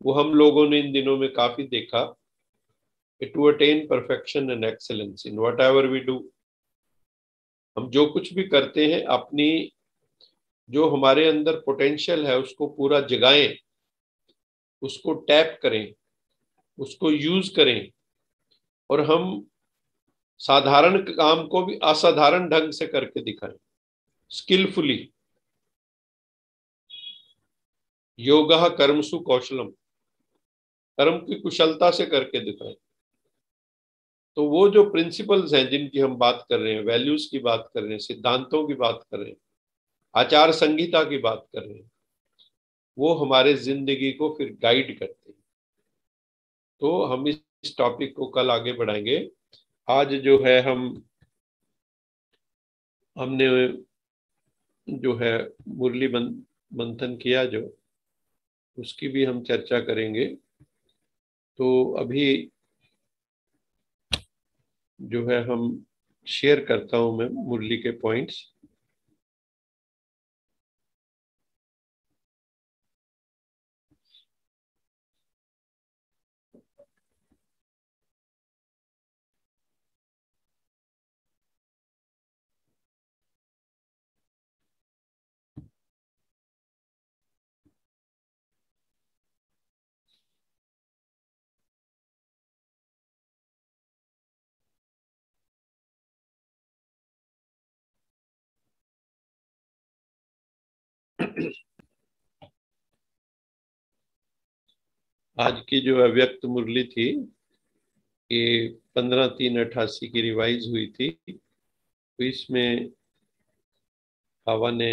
वो हम लोगों ने इन दिनों में काफी देखा। To attain perfection and excellence in whatever we do. हम जो कुछ भी करते हैं, अपनी जो हमारे अंदर पोटेंशियल है उसको पूरा जगाएं, उसको टैप करें, उसको यूज करें, और हम साधारण काम को भी असाधारण ढंग से करके दिखाएं, स्किलफुली। योगा कर्मसु कौशलम, कर्म की कुशलता से करके दिखाएं। तो वो जो प्रिंसिपल्स हैं जिनकी हम बात कर रहे हैं, वैल्यूज की बात कर रहे हैं, सिद्धांतों की बात कर रहे हैं, आचार संहिता की बात कर रहे हैं, वो हमारे जिंदगी को फिर गाइड करते हैं। तो हम इस टॉपिक को कल आगे बढ़ाएंगे। आज जो है हमने जो है मुरली मंथन किया, जो उसकी भी हम चर्चा करेंगे। तो अभी जो है हम शेयर करता हूं मैं मुरली के पॉइंट्स। आज की जो अव्यक्त मुरली थी, ये 15/3/88 की रिवाइज हुई थी। तो इसमें बाबा ने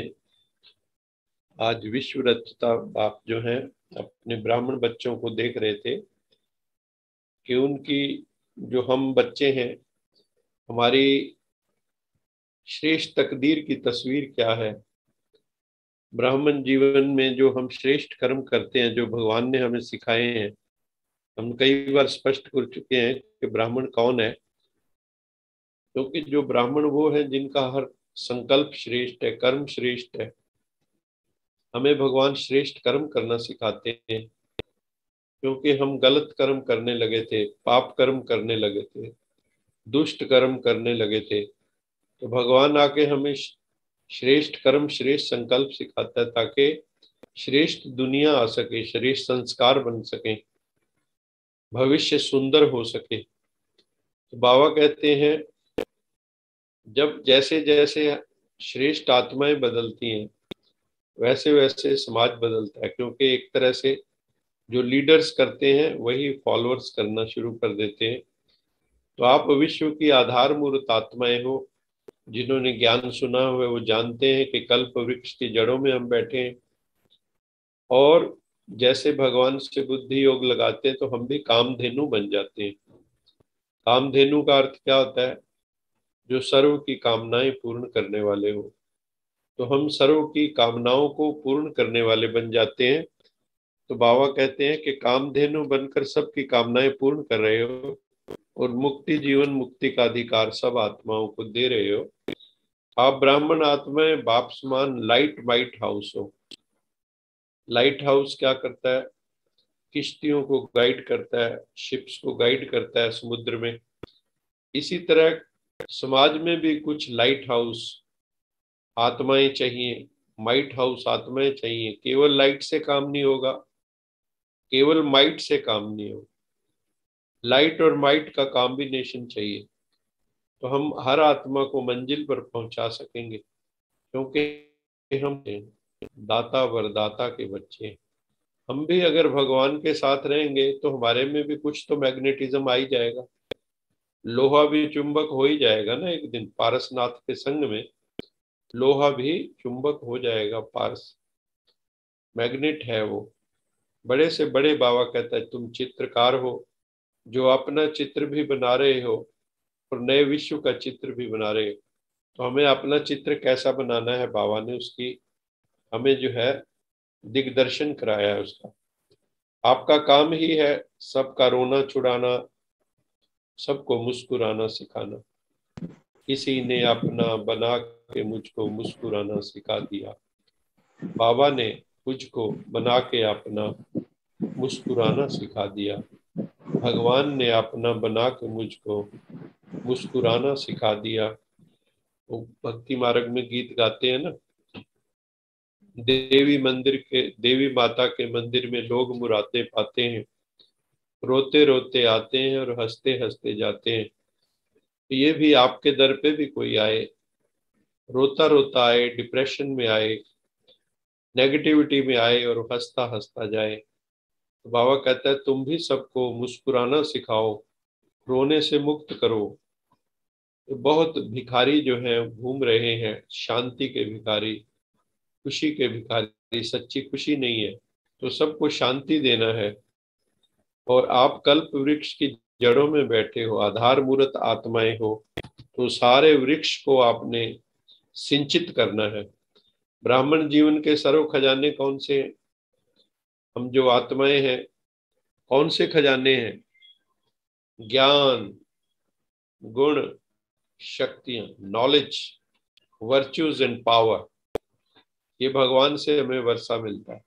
आज विश्व रचता बाप जो हैं अपने ब्राह्मण बच्चों को देख रहे थे कि उनकी जो हम बच्चे हैं, हमारी श्रेष्ठ तकदीर की तस्वीर क्या है। ब्राह्मण जीवन में जो हम श्रेष्ठ कर्म करते हैं, जो भगवान ने हमें सिखाए हैं, हम कई बार स्पष्ट कर चुके हैं कि ब्राह्मण कौन है। क्योंकि जो ब्राह्मण वो है जिनका हर संकल्प श्रेष्ठ है, कर्म श्रेष्ठ है। हमें भगवान श्रेष्ठ कर्म करना सिखाते हैं, क्योंकि हम गलत कर्म करने लगे थे, पाप कर्म करने लगे थे, दुष्ट कर्म करने लगे थे। तो भगवान आके हमें श्रेष्ठ कर्म, श्रेष्ठ संकल्प सिखाता है, ताकि श्रेष्ठ दुनिया आ सके, श्रेष्ठ संस्कार बन सके, भविष्य सुंदर हो सके। तो बाबा कहते हैं जब जैसे जैसे श्रेष्ठ आत्माएं बदलती हैं, वैसे वैसे समाज बदलता है। क्योंकि एक तरह से जो लीडर्स करते हैं वही फॉलोअर्स करना शुरू कर देते हैं। तो आप विश्व की आधारमूर्त आत्माएं हो, जिन्होंने ज्ञान सुना हुआ है, वो जानते हैं कि कल्प वृक्ष की जड़ों में हम बैठे हैं। और जैसे भगवान से बुद्धि योग लगाते हैं तो हम भी कामधेनु बन जाते हैं। कामधेनु का अर्थ क्या होता है? जो सर्व की कामनाएं पूर्ण करने वाले हो। तो हम सर्व की कामनाओं को पूर्ण करने वाले बन जाते हैं। तो बाबा कहते हैं कि कामधेनु बनकर सबकी कामनाएं पूर्ण कर रहे हो और मुक्ति, जीवन मुक्ति का अधिकार सब आत्माओं को दे रहे हो। आप ब्राह्मण आत्माएं बाप समान लाइट वाइट हाउस हो। लाइट हाउस क्या करता है? किश्तियों को गाइड करता है, शिप्स को गाइड करता है समुद्र में। इसी तरह समाज में भी कुछ लाइट हाउस आत्माएं चाहिए, माइट हाउस आत्माएं चाहिए। केवल लाइट से काम नहीं होगा, केवल माइट से काम नहीं होगा, लाइट और माइट का कॉम्बिनेशन चाहिए। तो हम हर आत्मा को मंजिल पर पहुंचा सकेंगे, क्योंकि हम दाता वरदाता के बच्चे हैं। हम भी अगर भगवान के साथ रहेंगे तो हमारे में भी कुछ तो मैग्नेटिज्म आ ही जाएगा। लोहा भी चुंबक हो ही जाएगा ना एक दिन। पारसनाथ के संग में लोहा भी चुंबक हो जाएगा। पारस मैग्नेट है वो। बड़े से बड़े बाबा कहता है तुम चित्रकार हो, जो अपना चित्र भी बना रहे हो और नए विश्व का चित्र भी बना रहे हो। तो हमें अपना चित्र कैसा बनाना है, बाबा ने उसकी हमें जो है दिग्दर्शन कराया है उसका। आपका काम ही है सबका रोना छुड़ाना, सबको मुस्कुराना सिखाना। किसी ने अपना बना के मुझको मुस्कुराना सिखा दिया। बाबा ने मुझको बना के अपना मुस्कुराना सिखा दिया। भगवान ने अपना बना के मुझको मुस्कुराना सिखा दिया। वो भक्ति मार्ग में गीत गाते हैं ना, देवी माता के मंदिर में लोग मुरादे पाते हैं, रोते रोते आते हैं और हंसते हंसते जाते हैं। तो ये भी आपके दर पे भी कोई आए, रोता रोता आए, डिप्रेशन में आए, नेगेटिविटी में आए और हंसता हंसता जाए, तो बाबा कहता है तुम भी सबको मुस्कुराना सिखाओ, रोने से मुक्त करो। तो बहुत भिखारी जो हैं घूम रहे हैं, शांति के भिखारी, खुशी के भिखारी, सच्ची खुशी नहीं है। तो सबको शांति देना है। और आप कल्प वृक्ष की जड़ों में बैठे हो, आधार मूर्त आत्माएं हो, तो सारे वृक्ष को आपने सिंचित करना है। ब्राह्मण जीवन के सर्व खजाने कौन से हैं? हम जो आत्माएं हैं, कौन से खजाने हैं? ज्ञान, गुण, शक्तियां, नॉलेज, वर्च्यूज एंड पावर। ये भगवान से हमें वर्षा मिलता है।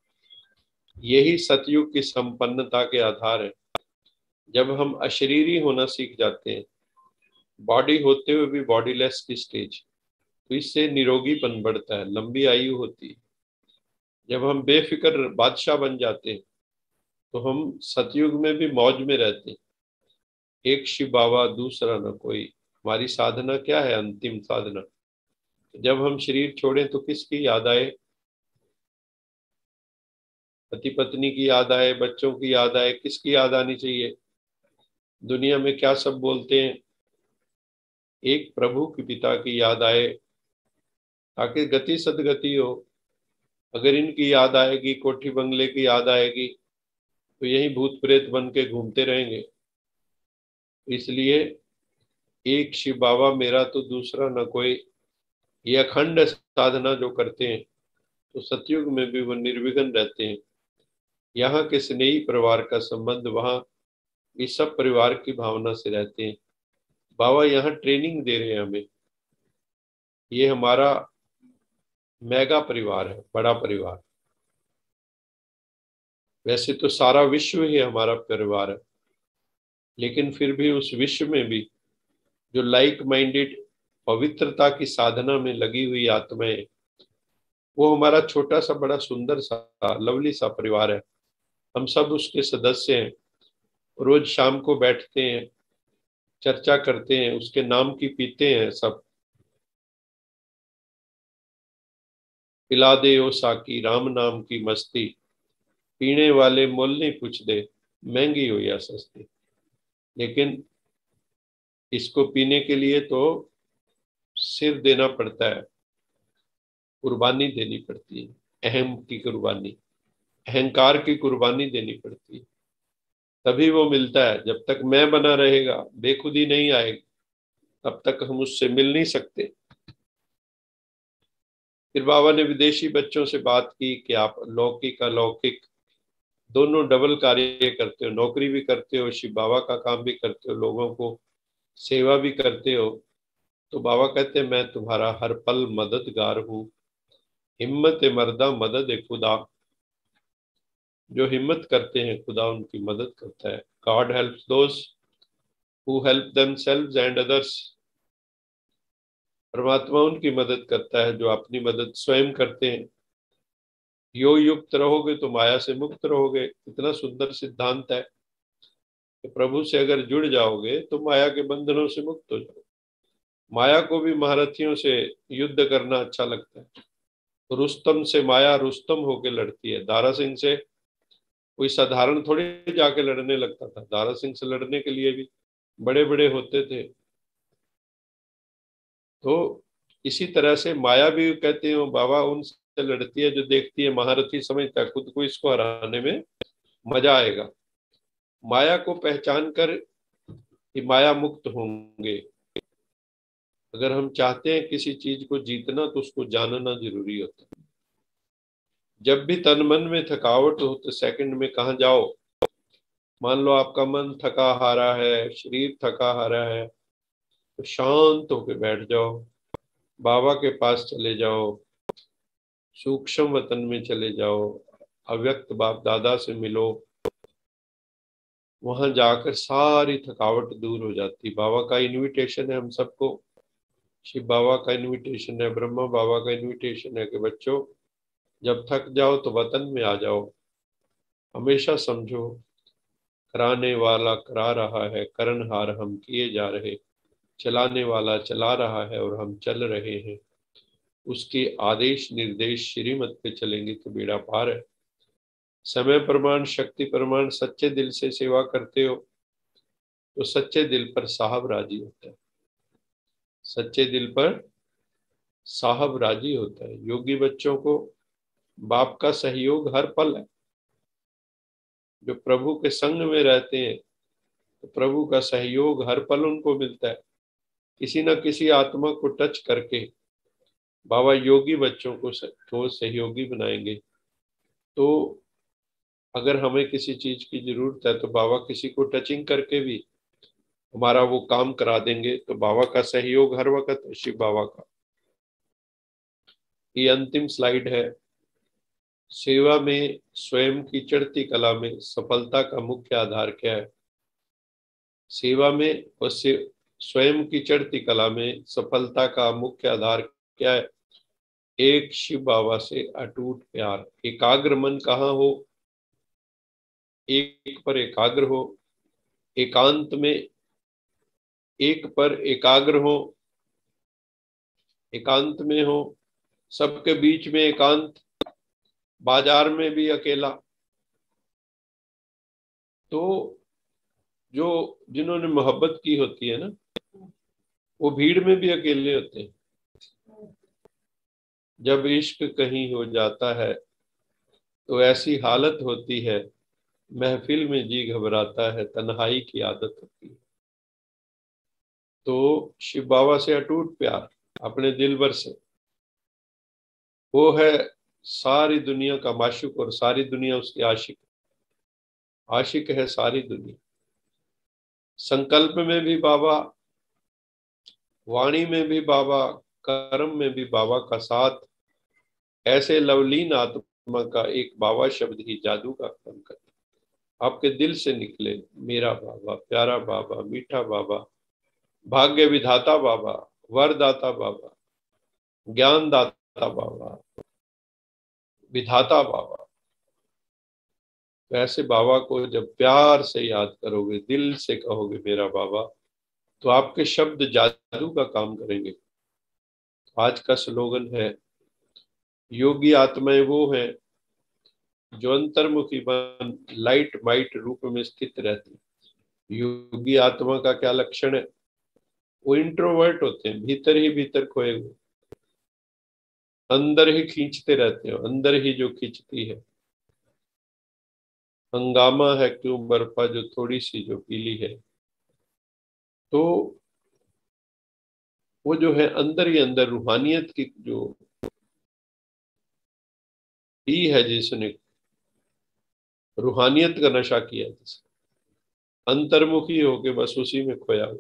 यही सतयुग की संपन्नता के आधार है। जब हम अशरीरी होना सीख जाते हैं, बॉडी होते हुए भी बॉडीलेस की स्टेज, तो इससे निरोगीपन बढ़ता है, लंबी आयु होती है। जब हम बेफिक्र बादशाह बन जाते हैं, तो हम सतयुग में भी मौज में रहते हैं। एक शिव बाबा दूसरा न कोई। हमारी साधना क्या है? अंतिम साधना। जब हम शरीर छोड़ें तो किसकी याद आए? पति पत्नी की याद आए, बच्चों की याद आए। किसकी याद आनी चाहिए? दुनिया में क्या सब बोलते हैं? एक प्रभु की पिता की याद आए, ताकि गति सदगति हो। अगर इनकी याद आएगी, कोठी बंगले की याद आएगी, तो यही भूत प्रेत बन के घूमते रहेंगे। इसलिए एक शिव बाबा मेरा तो दूसरा न कोई, ये अखंड साधना जो करते हैं तो सतयुग में भी वो निर्विघ्न रहते हैं। यहाँ के स्नेही परिवार का संबंध वहाँ भी सब परिवार की भावना से रहते हैं। बाबा यहाँ ट्रेनिंग दे रहे हैं हमें। ये हमारा मेगा परिवार है, बड़ा परिवार। वैसे तो सारा विश्व ही हमारा परिवार है, लेकिन फिर भी उस विश्व में भी जो लाइक माइंडेड पवित्रता की साधना में लगी हुई आत्माएं, वो हमारा छोटा सा बड़ा सुंदर सा लवली सा परिवार है। हम सब उसके सदस्य हैं। रोज शाम को बैठते हैं, चर्चा करते हैं, उसके नाम की पीते हैं सब। पिला दे ओ साकी राम नाम की मस्ती, पीने वाले मोल नहीं पूछ दे, महंगी हो या सस्ती। लेकिन इसको पीने के लिए तो सिर देना पड़ता है, कुर्बानी देनी पड़ती है, अहम की कुर्बानी, अहंकार की कुर्बानी देनी पड़ती है, तभी वो मिलता है। जब तक मैं बना रहेगा, बेखुदी नहीं आएगी, तब तक हम उससे मिल नहीं सकते। फिर बाबा ने विदेशी बच्चों से बात की कि आप लौकिक अलौकिक दोनों डबल कार्य करते हो, नौकरी भी करते हो, शिव बाबा का काम भी करते हो, लोगों को सेवा भी करते हो। तो बाबा कहते हैं मैं तुम्हारा हर पल मददगार हूँ। हिम्मत मर्दा मदद खुदा, जो हिम्मत करते हैं खुदा उनकी मदद करता है। God helps those who help themselves and others. परमात्मा उनकी मदद करता है जो अपनी मदद स्वयं करते हैं। यो युक्त रहोगे तो माया से मुक्त रहोगे। इतना सुंदर सिद्धांत है कि प्रभु से अगर जुड़ जाओगे तो माया के बंधनों से मुक्त हो जाओगे। माया को भी महारथियों से युद्ध करना अच्छा लगता है। रुस्तम से माया रुस्तम होके लड़ती है। दारा सिंह से कोई साधारण थोड़ी जाके लड़ने लगता था। दारा सिंह से लड़ने के लिए भी बड़े बड़े होते थे। तो इसी तरह से माया भी कहते हो बाबा उनसे लड़ती है जो देखती है महारथी समझता है खुद को इसको हराने में मजा आएगा। माया को पहचान कर ही माया मुक्त होंगे। अगर हम चाहते हैं किसी चीज को जीतना तो उसको जानना जरूरी होता है। जब भी तन मन में थकावट हो तो सेकंड में कहाँ जाओ। मान लो आपका मन थका हारा है, शरीर थका हारा है, तो शांत होके बैठ जाओ, बाबा के पास चले जाओ, सूक्ष्म वतन में चले जाओ, अव्यक्त बाप दादा से मिलो। वहां जाकर सारी थकावट दूर हो जाती। बाबा का इनविटेशन है हम सबको, शिव बाबा का इनविटेशन है, ब्रह्मा बाबा का इनविटेशन है कि बच्चों जब थक जाओ तो वतन में आ जाओ। हमेशा समझो कराने वाला करा रहा है, करनहार हम किए जा रहे, चलाने वाला चला रहा है और हम चल रहे हैं। उसके आदेश निर्देश श्रीमत पे चलेंगे तो बेड़ा पार है। समय प्रमाण शक्ति प्रमाण सच्चे दिल से सेवा करते हो तो सच्चे दिल पर साहब राजी होता है। सच्चे दिल पर साहब राजी होता है। योगी बच्चों को बाप का सहयोग हर पल है। जो प्रभु के संग में रहते हैं तो प्रभु का सहयोग हर पल उनको मिलता है। किसी न किसी आत्मा को टच करके बाबा योगी बच्चों को सहयोगी बनाएंगे। तो अगर हमें किसी चीज की जरूरत है तो बाबा किसी को टचिंग करके भी हमारा वो काम करा देंगे। तो बाबा का सहयोग हर वक्त है, शिव बाबा का। ये अंतिम स्लाइड है। सेवा में स्वयं की चढ़ती कला में सफलता का मुख्य आधार क्या है। सेवा में और स्वयं की चढ़ती कला में सफलता का मुख्य आधार क्या है। एक शिव बाबा से अटूट प्यार। एकाग्र मन कहाँ हो, एक पर एकाग्र हो, एकांत में एक पर एकाग्र हो, एकांत में हो, सबके बीच में एकांत, बाजार में भी अकेला। तो जो जिन्होंने मोहब्बत की होती है ना, वो भीड़ में भी अकेले होते हैं। जब इश्क कहीं हो जाता है तो ऐसी हालत होती है, महफिल में जी घबराता है, तन्हाई की आदत होती है। तो शिव बाबा से अटूट प्यार अपने दिल भर से, वो है सारी दुनिया का माशूक और सारी दुनिया उसके आशिक। आशिक है सारी दुनिया। संकल्प में भी बाबा, वाणी में भी बाबा, कर्म में भी बाबा का साथ। ऐसे लवलीन आत्मा का एक बाबा शब्द ही जादू का काम करता। आपके दिल से निकले मेरा बाबा, प्यारा बाबा, मीठा बाबा, भाग्य विधाता बाबा, वरदाता बाबा, ज्ञान दाता बाबा, विधाता बाबा। तो ऐसे बाबा को जब प्यार से याद करोगे, दिल से कहोगे मेरा बाबा, तो आपके शब्द जादू का काम करेंगे। आज का स्लोगन है, योगी आत्माएं वो हैं जो अंतर्मुखी बन लाइट माइट रूप में स्थित रहती। योगी आत्मा का क्या लक्षण है? वो इंट्रोवर्ट होते हैं, भीतर ही भीतर खोए हुए, अंदर ही खींचते रहते हैं, अंदर ही जो खींचती है। हंगामा है क्यों बर्फा जो थोड़ी सी जो पीली है। तो वो जो है अंदर ही अंदर रूहानियत की जो पी है, जिसने रूहानियत का नशा किया, जिसने अंतर्मुखी होके बस उसी में खोया हुआ,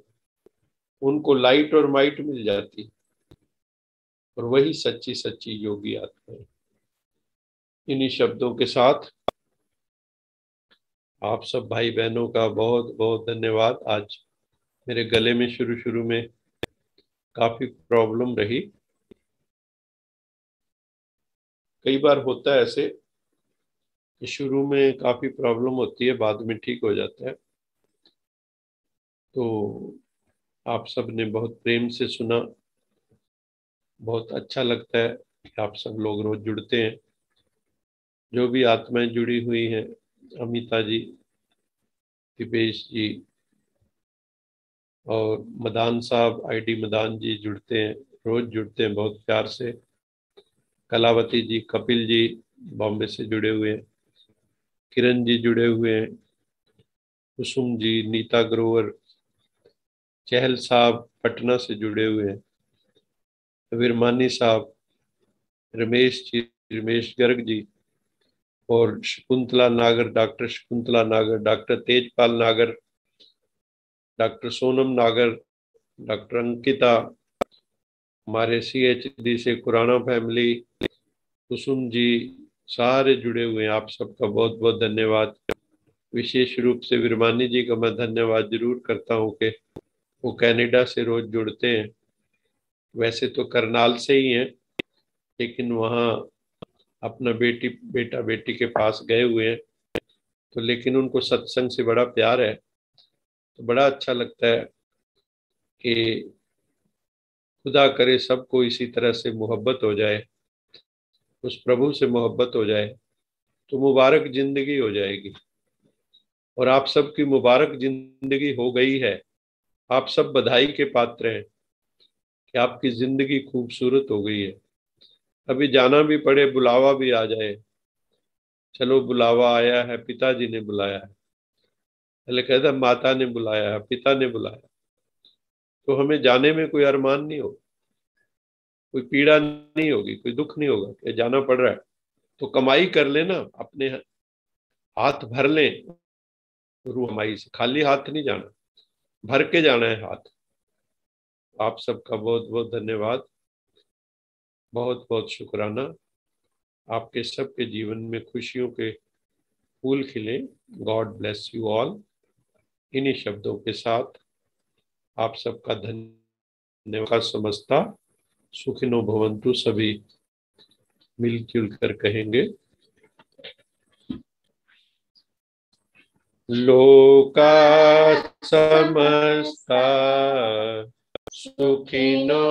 उनको लाइट और माइट मिल जाती। और वही सच्ची सच्ची योगी आत्मा है। इन्हीं शब्दों के साथ आप सब भाई बहनों का बहुत बहुत धन्यवाद। आज मेरे गले में शुरू शुरू में काफी प्रॉब्लम रही। कई बार होता है ऐसे कि शुरू में काफी प्रॉब्लम होती है, बाद में ठीक हो जाता है। तो आप सब ने बहुत प्रेम से सुना, बहुत अच्छा लगता है कि आप सब लोग रोज जुड़ते हैं। जो भी आत्माएं जुड़ी हुई हैं, अमिता जी, दिपेश जी और मदान साहब, आईडी मदान जी जुड़ते हैं, रोज जुड़ते हैं बहुत प्यार से। कलावती जी, कपिल जी बॉम्बे से जुड़े हुए हैं, किरण जी जुड़े हुए हैं, कुसुम जी, नीता ग्रोवर, चहल साहब पटना से जुड़े हुए हैं, विरमानी साहब, रमेश जी, रमेश गर्ग जी, और शकुंतला नागर, डॉक्टर शकुंतला नागर, डॉक्टर तेजपाल नागर, डॉक्टर सोनम नागर, डॉक्टर अंकिता, हमारे CHD से खुराना फैमिली, कुसुम जी, सारे जुड़े हुए हैं। आप सबका बहुत बहुत धन्यवाद। विशेष रूप से विरमानी जी का मैं धन्यवाद जरूर करता हूँ कि वो कनाडा से रोज जुड़ते हैं। वैसे तो करनाल से ही हैं, लेकिन वहाँ अपना बेटा बेटी के पास गए हुए हैं। तो लेकिन उनको सत्संग से बड़ा प्यार है, तो बड़ा अच्छा लगता है कि खुदा करे सबको इसी तरह से मोहब्बत हो जाए, उस प्रभु से मोहब्बत हो जाए, तो मुबारक जिंदगी हो जाएगी। और आप सबकी मुबारक जिंदगी हो गई है। आप सब बधाई के पात्र हैं कि आपकी जिंदगी खूबसूरत हो गई है। अभी जाना भी पड़े, बुलावा भी आ जाए, चलो बुलावा आया है, पिताजी ने बुलाया है, पहले कहता माता ने बुलाया है, पिता ने बुलाया, तो हमें जाने में कोई अरमान नहीं होगा, कोई पीड़ा नहीं होगी, कोई दुख नहीं होगा कि जाना पड़ रहा है। तो कमाई कर लेना, अपने हाथ भर लें रूह कमाई से, खाली हाथ नहीं जाना, भर के जाना है हाथ। आप सबका बहुत बहुत धन्यवाद, बहुत बहुत शुक्राना। आपके सबके जीवन में खुशियों के फूल खिले। God bless you all. इन्हीं शब्दों के साथ आप सबका धन्यवाद समझता, सुखिनो भवंतु सभी मिलजुल कर कहेंगे। लोका समस्ता सुखिनो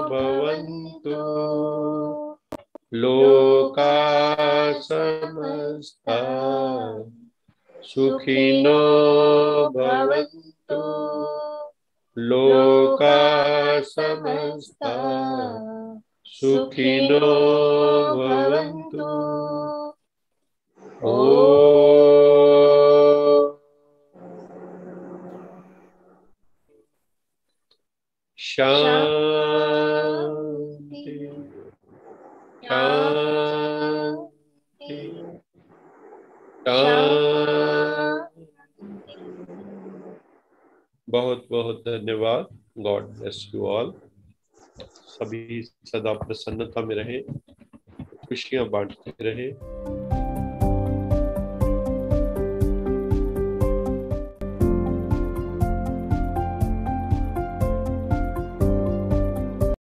भवन्तु, लोका समस्ता सुखिनो भवन्तु, लोका समस्ता सुखिनो भवन्तु। ॐ शांति शांति शांति। बहुत बहुत धन्यवाद। God bless you all. सभी सदा प्रसन्नता में रहें, खुशियां बांटते रहें।